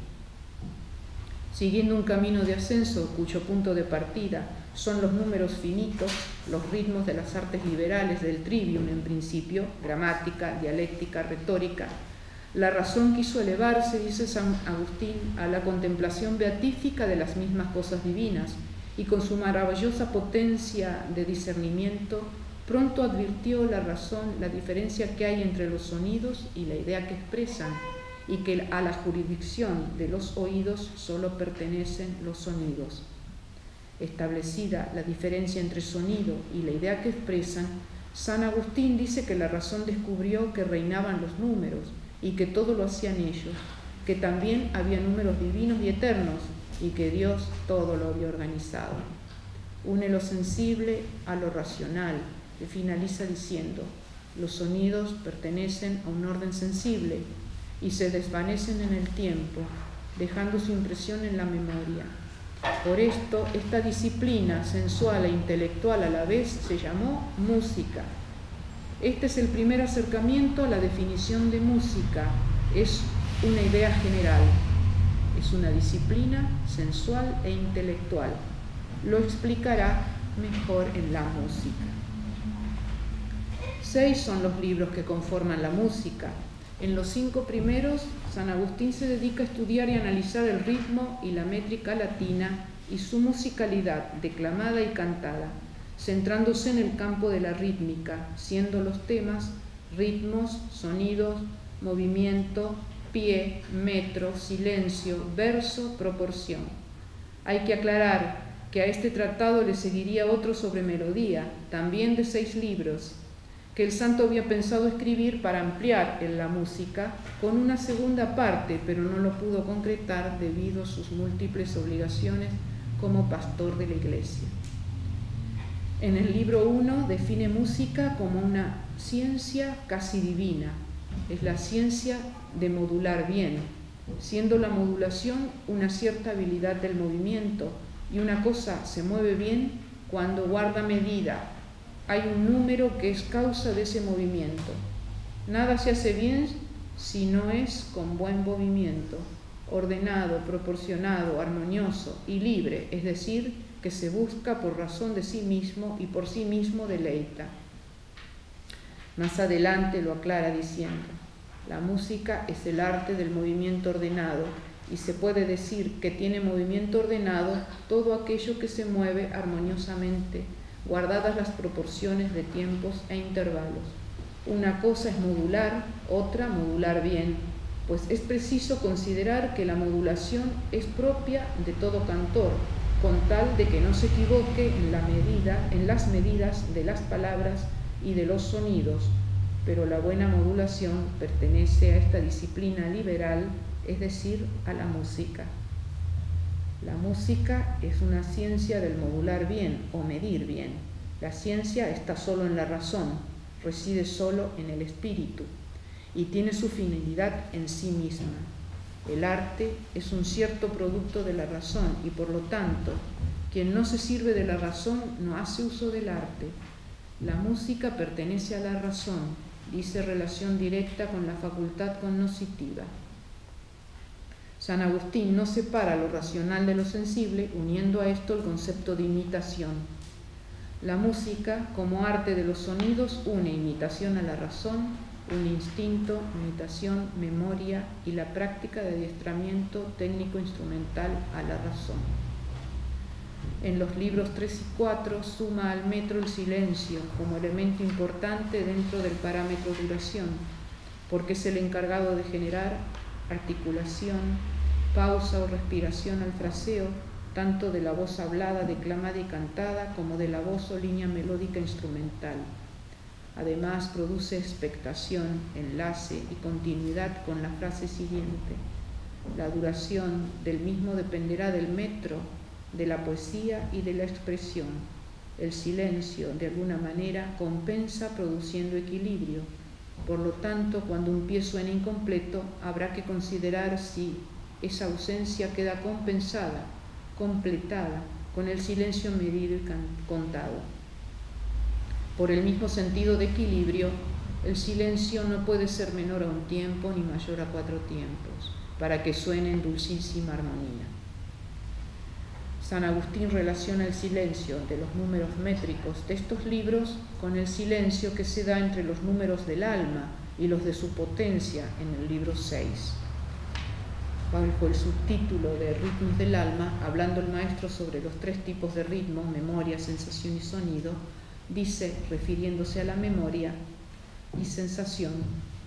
Siguiendo un camino de ascenso cuyo punto de partida son los números finitos, los ritmos de las artes liberales del trivium en principio, gramática, dialéctica, retórica, la razón quiso elevarse, dice San Agustín, a la contemplación beatífica de las mismas cosas divinas, y con su maravillosa potencia de discernimiento pronto advirtió la razón la diferencia que hay entre los sonidos y la idea que expresan, y que a la jurisdicción de los oídos solo pertenecen los sonidos. Establecida la diferencia entre sonido y la idea que expresan, San Agustín dice que la razón descubrió que reinaban los números y que todo lo hacían ellos, que también había números divinos y eternos y que Dios todo lo había organizado. Une lo sensible a lo racional y finaliza diciendo: los sonidos pertenecen a un orden sensible y se desvanecen en el tiempo, dejando su impresión en la memoria. Por esto, esta disciplina sensual e intelectual a la vez se llamó música. Este es el primer acercamiento a la definición de música. Es una idea general. Es una disciplina sensual e intelectual. Lo explicará mejor en la música. 6 son los libros que conforman la música. En los 5 primeros, San Agustín se dedica a estudiar y analizar el ritmo y la métrica latina y su musicalidad declamada y cantada, centrándose en el campo de la rítmica, siendo los temas ritmos, sonidos, movimiento, pie, metro, silencio, verso, proporción. Hay que aclarar que a este tratado le seguiría otro sobre melodía, también de 6 libros, que el santo había pensado escribir para ampliar en la música con una segunda parte, pero no lo pudo concretar debido a sus múltiples obligaciones como pastor de la iglesia. En el libro 1 define música como una ciencia casi divina. Es la ciencia de modular bien, siendo la modulación una cierta habilidad del movimiento, y una cosa se mueve bien cuando guarda medida. Hay un número que es causa de ese movimiento. Nada se hace bien si no es con buen movimiento, ordenado, proporcionado, armonioso y libre, es decir, que se busca por razón de sí mismo y por sí mismo deleita. Más adelante lo aclara diciendo: la música es el arte del movimiento ordenado, y se puede decir que tiene movimiento ordenado todo aquello que se mueve armoniosamente, guardadas las proporciones de tiempos e intervalos. Una cosa es modular, otra modular bien, pues es preciso considerar que la modulación es propia de todo cantor, con tal de que no se equivoque en las medidas de las palabras y de los sonidos, pero la buena modulación pertenece a esta disciplina liberal, es decir, a la música. La música es una ciencia del modular bien o medir bien. La ciencia está solo en la razón, reside solo en el espíritu y tiene su finalidad en sí misma. El arte es un cierto producto de la razón y por lo tanto, quien no se sirve de la razón no hace uso del arte. La música pertenece a la razón, dice relación directa con la facultad cognoscitiva. San Agustín no separa lo racional de lo sensible, uniendo a esto el concepto de imitación. La música, como arte de los sonidos, une imitación a la razón, un instinto, imitación, memoria y la práctica de adiestramiento técnico-instrumental a la razón. En los libros 3 y 4 suma al metro el silencio como elemento importante dentro del parámetro duración, porque es el encargado de generar articulación, pausa o respiración al fraseo, tanto de la voz hablada, declamada y cantada, como de la voz o línea melódica instrumental. Además, produce expectación, enlace y continuidad con la frase siguiente. La duración del mismo dependerá del metro, de la poesía y de la expresión. El silencio, de alguna manera, compensa produciendo equilibrio. Por lo tanto, cuando un pie suena incompleto, habrá que considerar si esa ausencia queda compensada, completada, con el silencio medido y contado. Por el mismo sentido de equilibrio, el silencio no puede ser menor a un tiempo ni mayor a 4 tiempos, para que suene en dulcísima armonía. San Agustín relaciona el silencio de los números métricos de estos libros con el silencio que se da entre los números del alma y los de su potencia en el libro 6. Bajo el subtítulo de Ritmos del alma, hablando el maestro sobre los 3 tipos de ritmo, memoria, sensación y sonido, dice, refiriéndose a la memoria y sensación,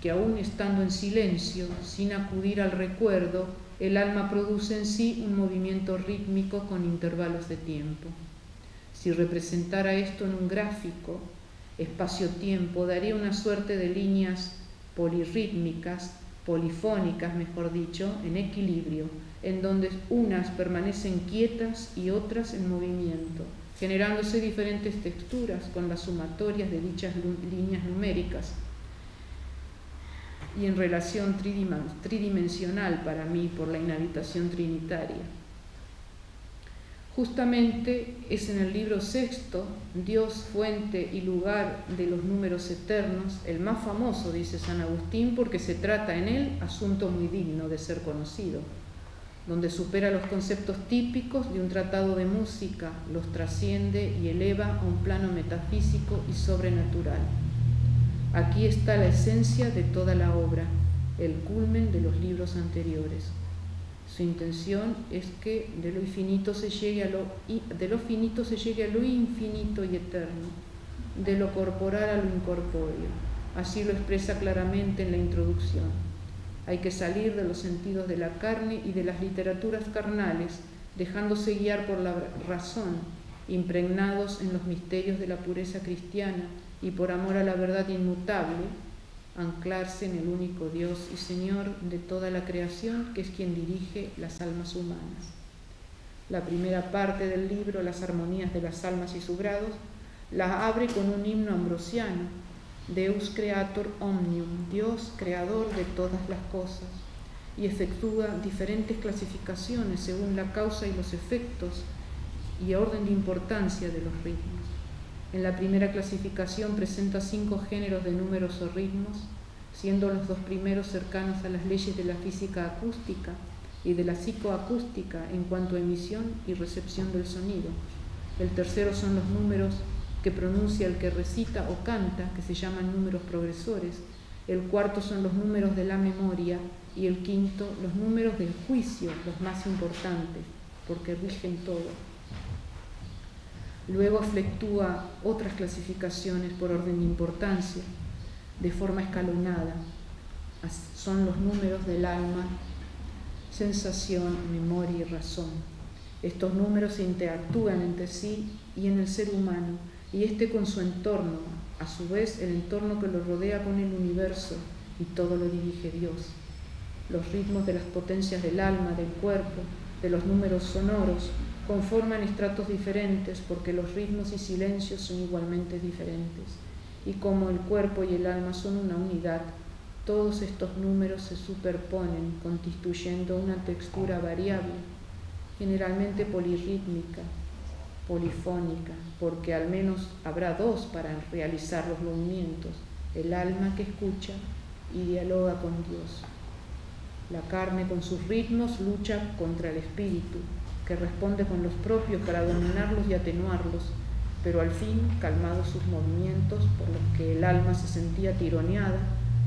que aún estando en silencio, sin acudir al recuerdo, el alma produce en sí un movimiento rítmico con intervalos de tiempo. Si representara esto en un gráfico, espacio-tiempo daría una suerte de líneas polirrítmicas, polifónicas, mejor dicho, en equilibrio, en donde unas permanecen quietas y otras en movimiento, generándose diferentes texturas con las sumatorias de dichas líneas numéricas. Y en relación tridimensional para mí por la inhabitación trinitaria. Justamente es en el libro 6, Dios, fuente y lugar de los números eternos, el más famoso, dice San Agustín, porque se trata en él asunto muy digno de ser conocido, donde supera los conceptos típicos de un tratado de música, los trasciende y eleva a un plano metafísico y sobrenatural. Aquí está la esencia de toda la obra, el culmen de los libros anteriores. Su intención es que de lo finito se llegue a lo infinito y eterno, de lo corporal a lo incorpóreo. Así lo expresa claramente en la introducción. Hay que salir de los sentidos de la carne y de las literaturas carnales, dejándose guiar por la razón, impregnados en los misterios de la pureza cristiana y por amor a la verdad inmutable, anclarse en el único Dios y Señor de toda la creación, que es quien dirige las almas humanas. La primera parte del libro, Las armonías de las almas y sus grados, la abre con un himno ambrosiano, Deus creator omnium, Dios creador de todas las cosas, y efectúa diferentes clasificaciones según la causa y los efectos y orden de importancia de los ritmos. En la primera clasificación presenta 5 géneros de números o ritmos, siendo los 2 primeros cercanos a las leyes de la física acústica y de la psicoacústica en cuanto a emisión y recepción del sonido. El tercero son los números que pronuncia el que recita o canta, que se llaman números progresores. El cuarto son los números de la memoria y el quinto los números del juicio, los más importantes, porque rigen todo. Luego efectúa otras clasificaciones por orden de importancia, de forma escalonada. Son los números del alma, sensación, memoria y razón. Estos números se interactúan entre sí y en el ser humano, y con su entorno, a su vez el entorno que lo rodea con el universo, y todo lo dirige Dios. Los ritmos de las potencias del alma, del cuerpo, de los números sonoros, conforman estratos diferentes porque los ritmos y silencios son igualmente diferentes. Y como el cuerpo y el alma son una unidad, todos estos números se superponen, constituyendo una textura variable, generalmente polirrítmica, polifónica, porque al menos habrá 2 para realizar los movimientos: el alma que escucha y dialoga con Dios. La carne con sus ritmos lucha contra el espíritu, que responde con los propios para dominarlos y atenuarlos, pero al fin, calmados sus movimientos por los que el alma se sentía tironeada,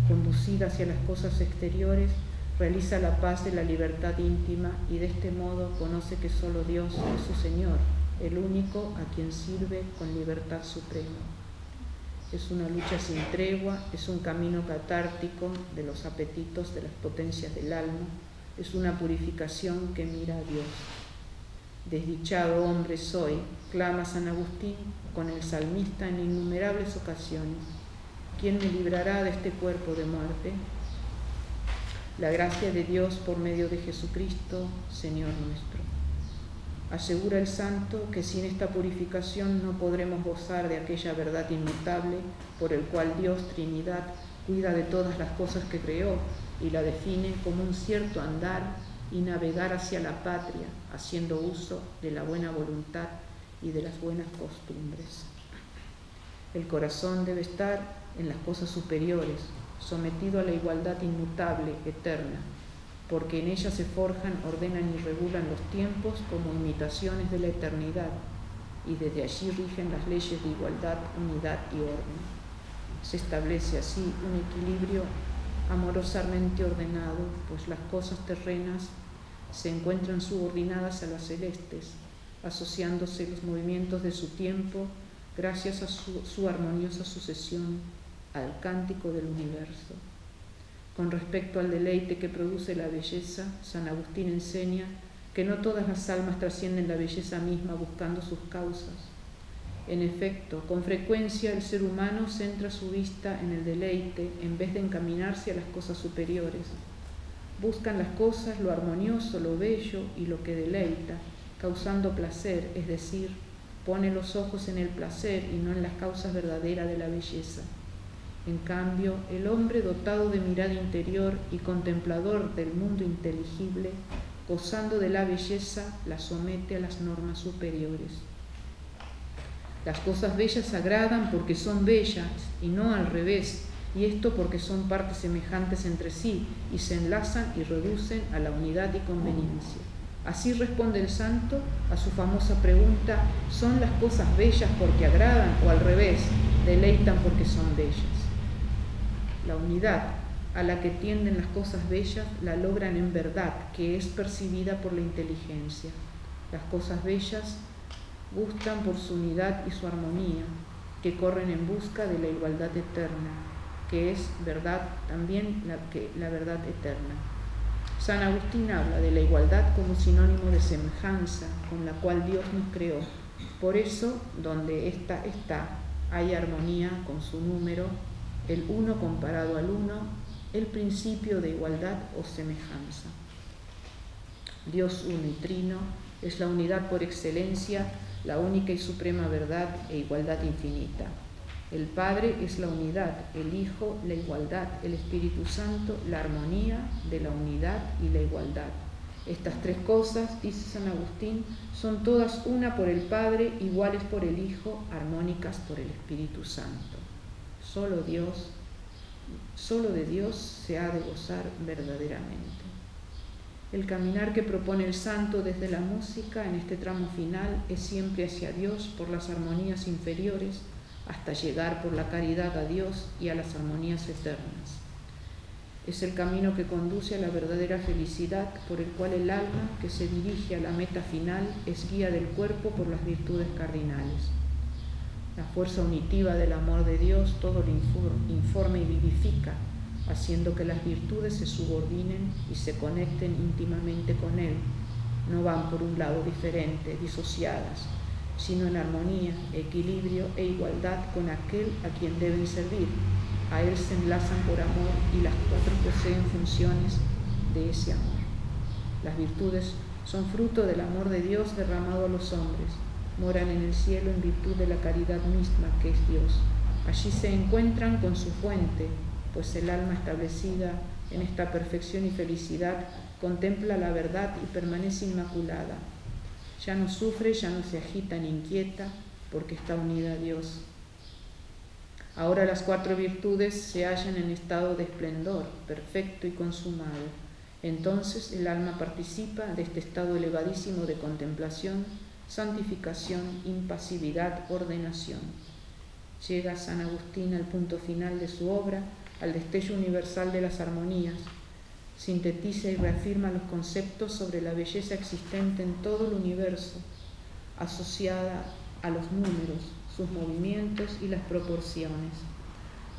conducida hacia las cosas exteriores, realiza la paz de la libertad íntima y de este modo conoce que solo Dios es su Señor, el único a quien sirve con libertad suprema. Es una lucha sin tregua, es un camino catártico de los apetitos de las potencias del alma, es una purificación que mira a Dios. Desdichado hombre soy, clama San Agustín con el salmista en innumerables ocasiones. ¿Quién me librará de este cuerpo de muerte? La gracia de Dios por medio de Jesucristo, Señor nuestro. Asegura el santo que sin esta purificación no podremos gozar de aquella verdad inmutable por el cual Dios, Trinidad, cuida de todas las cosas que creó y la define como un cierto andar y navegar hacia la patria, haciendo uso de la buena voluntad y de las buenas costumbres. El corazón debe estar en las cosas superiores, sometido a la igualdad inmutable, eterna, porque en ella se forjan, ordenan y regulan los tiempos como imitaciones de la eternidad, y desde allí rigen las leyes de igualdad, unidad y orden. Se establece así un equilibrio amorosamente ordenado, pues las cosas terrenas se encuentran subordinadas a las celestes, asociándose los movimientos de su tiempo gracias a su armoniosa sucesión al cántico del universo. Con respecto al deleite que produce la belleza, San Agustín enseña que no todas las almas trascienden la belleza misma buscando sus causas. En efecto, con frecuencia el ser humano centra su vista en el deleite en vez de encaminarse a las cosas superiores. Buscan las cosas, lo armonioso, lo bello y lo que deleita, causando placer, es decir, pone los ojos en el placer y no en las causas verdaderas de la belleza. En cambio, el hombre dotado de mirada interior y contemplador del mundo inteligible, gozando de la belleza, la somete a las normas superiores. Las cosas bellas agradan porque son bellas y no al revés, y esto porque son partes semejantes entre sí y se enlazan y reducen a la unidad y conveniencia. Así responde el santo a su famosa pregunta: ¿son las cosas bellas porque agradan o al revés, deleitan porque son bellas? La unidad a la que tienden las cosas bellas la logran en verdad, que es percibida por la inteligencia. Las cosas bellas gustan por su unidad y su armonía, que corren en busca de la igualdad eterna. que es verdad también la verdad eterna. San Agustín habla de la igualdad como sinónimo de semejanza con la cual Dios nos creó. Por eso, donde ésta está, hay armonía con su número, el uno comparado al uno, el principio de igualdad o semejanza. Dios uno y trino es la unidad por excelencia, la única y suprema verdad e igualdad infinita. El Padre es la unidad, el Hijo la igualdad, el Espíritu Santo la armonía de la unidad y la igualdad. Estas tres cosas, dice San Agustín, son todas una por el Padre, iguales por el Hijo, armónicas por el Espíritu Santo. Solo de Dios se ha de gozar verdaderamente. El caminar que propone el santo desde la música en este tramo final es siempre hacia Dios por las armonías inferiores, hasta llegar por la caridad a Dios y a las armonías eternas. Es el camino que conduce a la verdadera felicidad, por el cual el alma que se dirige a la meta final es guía del cuerpo por las virtudes cardinales. La fuerza unitiva del amor de Dios todo lo informa y vivifica, haciendo que las virtudes se subordinen y se conecten íntimamente con Él. No van por un lado diferente, disociadas, sino en armonía, equilibrio e igualdad con aquel a quien deben servir. A Él se enlazan por amor y las cuatro poseen funciones de ese amor. Las virtudes son fruto del amor de Dios derramado a los hombres. Moran en el cielo en virtud de la caridad misma que es Dios. Allí se encuentran con su fuente, pues el alma establecida en esta perfección y felicidad contempla la verdad y permanece inmaculada. Ya no sufre, ya no se agita ni inquieta, porque está unida a Dios. Ahora las cuatro virtudes se hallan en estado de esplendor, perfecto y consumado. Entonces el alma participa de este estado elevadísimo de contemplación, santificación, impasividad, ordenación. Llega San Agustín al punto final de su obra, al destello universal de las armonías. Sintetiza y reafirma los conceptos sobre la belleza existente en todo el universo, asociada a los números, sus movimientos y las proporciones.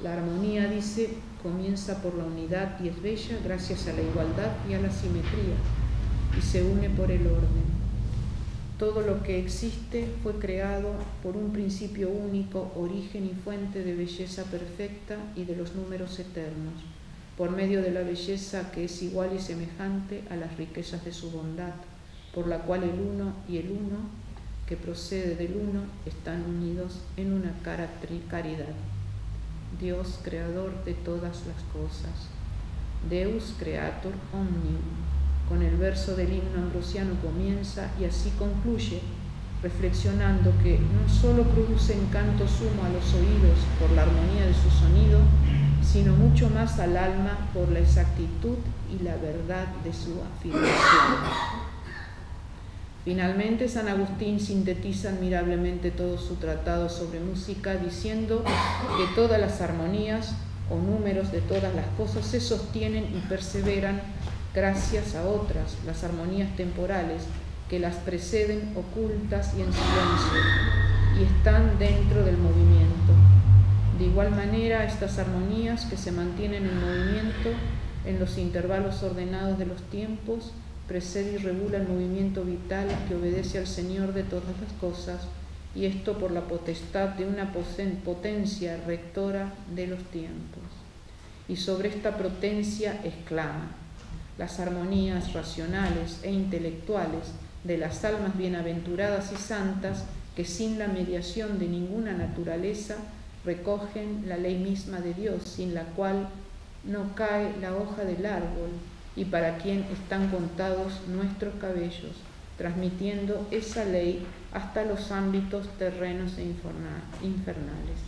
La armonía, dice, comienza por la unidad y es bella gracias a la igualdad y a la simetría, y se une por el orden. Todo lo que existe fue creado por un principio único, origen y fuente de belleza perfecta y de los números eternos, por medio de la belleza que es igual y semejante a las riquezas de su bondad, por la cual el uno y el uno, que procede del uno, están unidos en una caridad. Dios, creador de todas las cosas. Deus creator omnium. Con el verso del himno ambrosiano comienza y así concluye, reflexionando que no solo produce encanto sumo a los oídos por la armonía de su sonido, sino mucho más al alma por la exactitud y la verdad de su afirmación. Finalmente, San Agustín sintetiza admirablemente todo su tratado sobre música, diciendo que todas las armonías o números de todas las cosas se sostienen y perseveran gracias a otras, las armonías temporales, que las preceden ocultas y en silencio, y están dentro del movimiento. De igual manera, estas armonías que se mantienen en movimiento en los intervalos ordenados de los tiempos, precede y regula el movimiento vital que obedece al Señor de todas las cosas, y esto por la potestad de una potencia rectora de los tiempos. Y sobre esta potencia exclama: las armonías racionales e intelectuales de las almas bienaventuradas y santas, que sin la mediación de ninguna naturaleza recogen la ley misma de Dios, sin la cual no cae la hoja del árbol, y para quien están contados nuestros cabellos, transmitiendo esa ley hasta los ámbitos terrenos e infernales.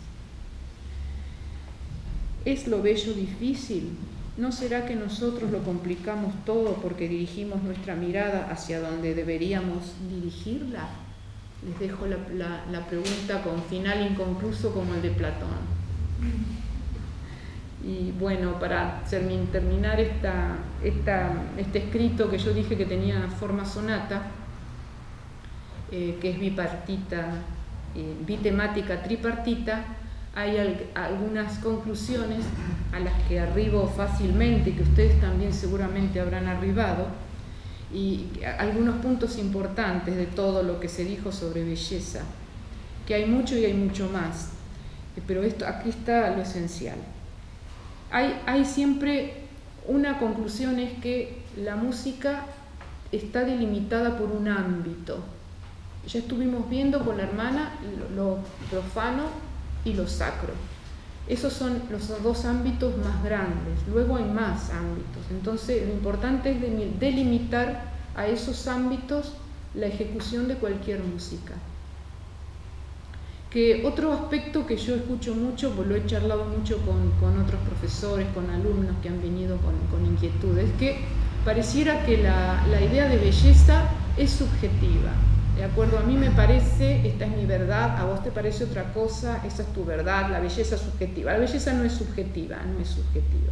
¿Es lo bello difícil? ¿No será que nosotros lo complicamos todo porque dirigimos nuestra mirada hacia donde deberíamos dirigirla? Les dejo la pregunta con final inconcluso como el de Platón. Y bueno, para terminar este escrito que yo dije que tenía forma sonata, que es bipartita, bitemática, tripartita, hay algunas conclusiones a las que arribo fácilmente, que ustedes también seguramente habrán arribado, y algunos puntos importantes de todo lo que se dijo sobre belleza, que hay mucho y hay mucho más, pero aquí está lo esencial. Hay siempre una conclusión, es que la música está delimitada por un ámbito. Ya estuvimos viendo con la hermana lo profano y lo sacro. Esos son los dos ámbitos más grandes. Luego hay más ámbitos. Entonces lo importante es delimitar a esos ámbitos la ejecución de cualquier música. Que otro aspecto que yo escucho mucho, pues lo he charlado mucho con otros profesores, con alumnos que han venido con inquietudes, es que pareciera que la idea de belleza es subjetiva. ¿De acuerdo? A mí me parece, esta es mi verdad, a vos te parece otra cosa, esa es tu verdad, la belleza es subjetiva. La belleza no es subjetiva, no es subjetiva.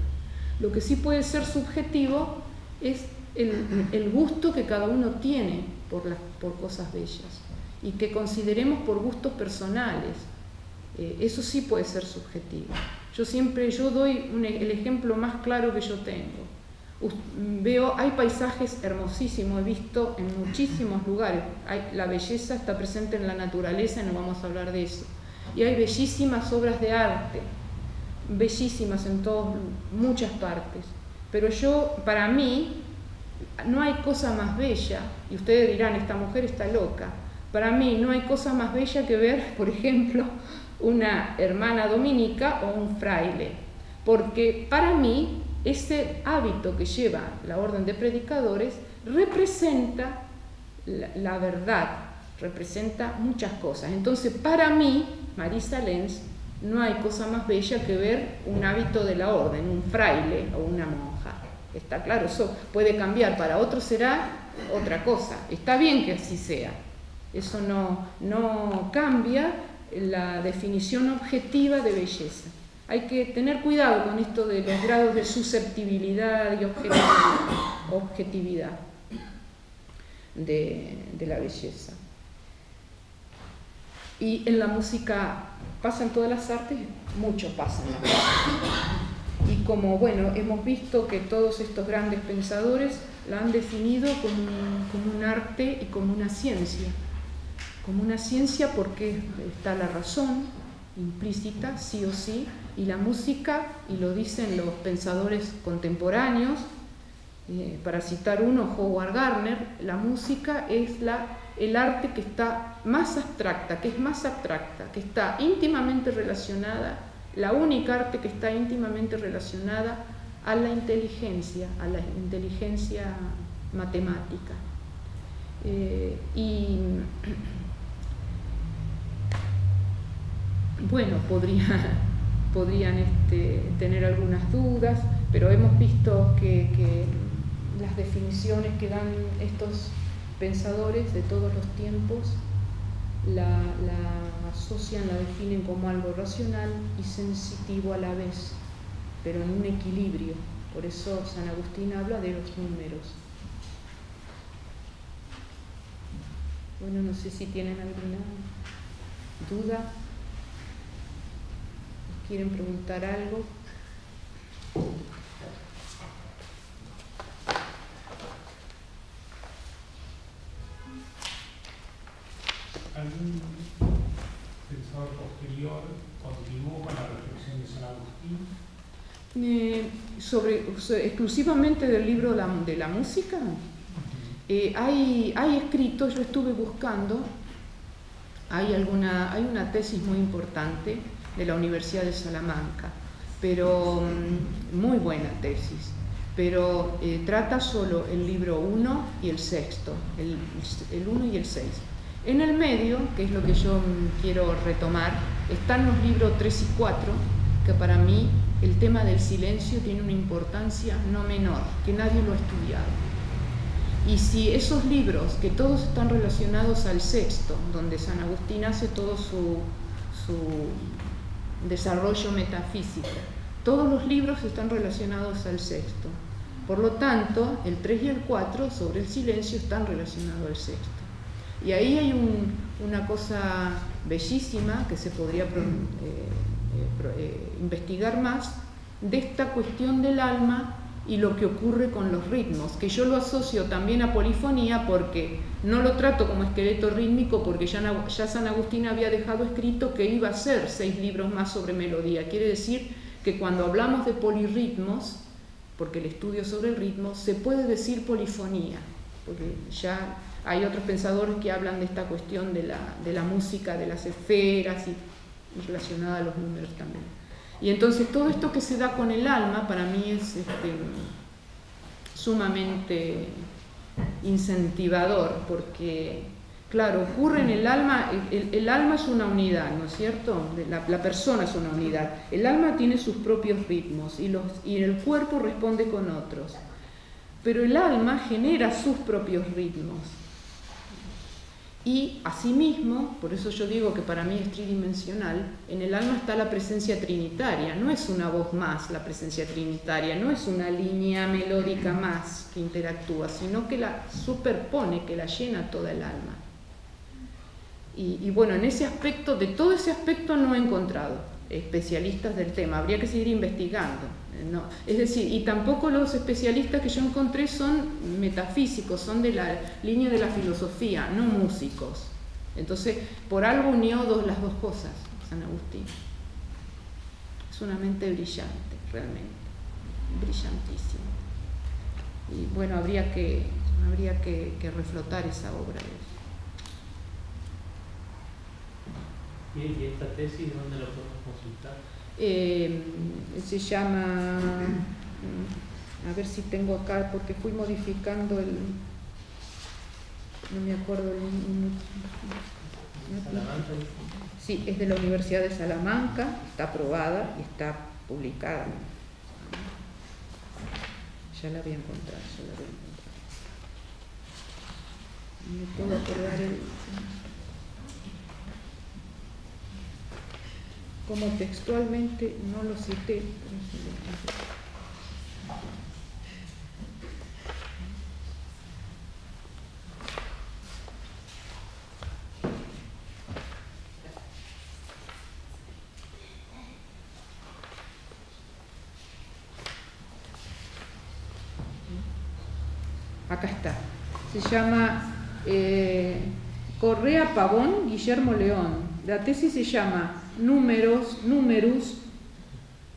Lo que sí puede ser subjetivo es el gusto que cada uno tiene por cosas bellas y que consideremos por gustos personales. Eso sí puede ser subjetivo. Yo doy el ejemplo más claro que yo tengo. Hay paisajes hermosísimos, he visto en muchísimos lugares. La belleza está presente en la naturaleza y no vamos a hablar de eso. Y hay bellísimas obras de arte, bellísimas en muchas partes. Pero para mí, no hay cosa más bella, y ustedes dirán, esta mujer está loca. Para mí no hay cosa más bella que ver, por ejemplo, una hermana dominica o un fraile. Porque para mí, ese hábito que lleva la orden de predicadores representa la verdad, representa muchas cosas. Entonces, para mí, Marisa Lenz, no hay cosa más bella que ver un hábito de la orden, un fraile o una monja. Está claro, eso puede cambiar, para otros será otra cosa. Está bien que así sea. Eso no cambia la definición objetiva de belleza. Hay que tener cuidado con esto de los grados de susceptibilidad y objetividad de la belleza. Y en la música pasa en todas las artes, mucho pasa en la música. Y como, hemos visto que todos estos grandes pensadores la han definido como un arte y como una ciencia. Como una ciencia porque está la razón implícita, sí o sí, y la música, y lo dicen los pensadores contemporáneos, para citar uno, Howard Gardner, la música es el arte que está más abstracta, que está íntimamente relacionada, la única arte que está íntimamente relacionada a la inteligencia matemática. Podrían tener algunas dudas, pero hemos visto que las definiciones que dan estos pensadores de todos los tiempos la asocian, la definen como algo racional y sensitivo a la vez, pero en un equilibrio. Por eso San Agustín habla de los números. No sé si tienen alguna duda. ¿Quieren preguntar algo? ¿Algún pensador posterior continuó con la reflexión de San Agustín? Exclusivamente del libro de la música. Hay escritos, yo estuve buscando, hay una tesis muy importante de la Universidad de Salamanca, pero muy buena tesis, pero trata solo el libro 1 y el sexto, el 1 y el 6. En el medio, que es lo que yo quiero retomar, están los libros 3 y 4, que para mí el tema del silencio tiene una importancia no menor, que nadie lo ha estudiado. Y si esos libros, que todos están relacionados al sexto, donde San Agustín hace todo su desarrollo metafísico, todos los libros están relacionados al sexto. Por lo tanto, el 3 y el 4 sobre el silencio están relacionados al sexto. Y ahí hay una cosa bellísima que se podría investigar más de esta cuestión del alma y lo que ocurre con los ritmos, que yo lo asocio también a polifonía porque no lo trato como esqueleto rítmico, porque ya San Agustín había dejado escrito que iba a hacer 6 libros más sobre melodía. Quiere decir que cuando hablamos de polirritmos, porque el estudio sobre el ritmo, se puede decir polifonía, porque ya hay otros pensadores que hablan de esta cuestión de la música, de las esferas y relacionada a los números también. Y entonces todo esto que se da con el alma para mí es sumamente incentivador, porque claro, ocurre en el alma, el alma es una unidad, ¿no es cierto? La persona es una unidad. El alma tiene sus propios ritmos y el cuerpo responde con otros. Pero el alma genera sus propios ritmos. Y asimismo, por eso yo digo que para mí es tridimensional, en el alma está la presencia trinitaria, no es una voz más la presencia trinitaria, no es una línea melódica más que interactúa, sino que la superpone, que la llena toda el alma. Y bueno, en ese aspecto, de todo ese aspecto no he encontrado especialistas del tema, habría que seguir investigando, ¿no? Es decir, y tampoco los especialistas que yo encontré son metafísicos, son de la línea de la filosofía, no músicos. Entonces, por algo unió las dos cosas, San Agustín. Es una mente brillante, realmente, brillantísima. Y bueno, habría que reflotar esa obra. ¿Y esta tesis dónde lo podemos consultar? Se llama, a ver si tengo acá, porque fui modificando no me acuerdo ¿Salamanca? Sí, es de la Universidad de Salamanca, está aprobada y está publicada. Ya la voy a encontrar, Me puedo acordar como textualmente no lo cité. Acá está. Se llama Correa Pavón, Guillermo León. La tesis se llama Numerus,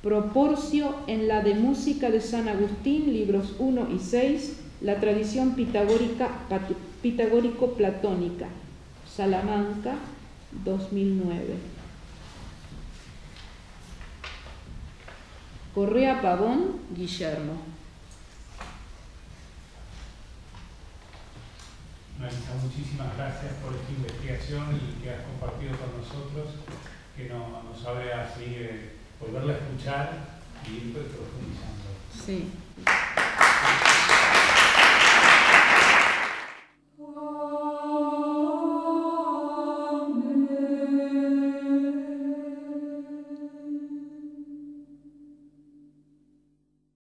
Proporcio en la de música de San Agustín, libros 1 y 6, la tradición pitagórico-platónica, Salamanca, 2009. Correa Pavón, Guillermo. Marisa, muchísimas gracias por esta investigación y que has compartido con nosotros, que nos abre a seguir, volverla a escuchar y ir profundizando. Sí.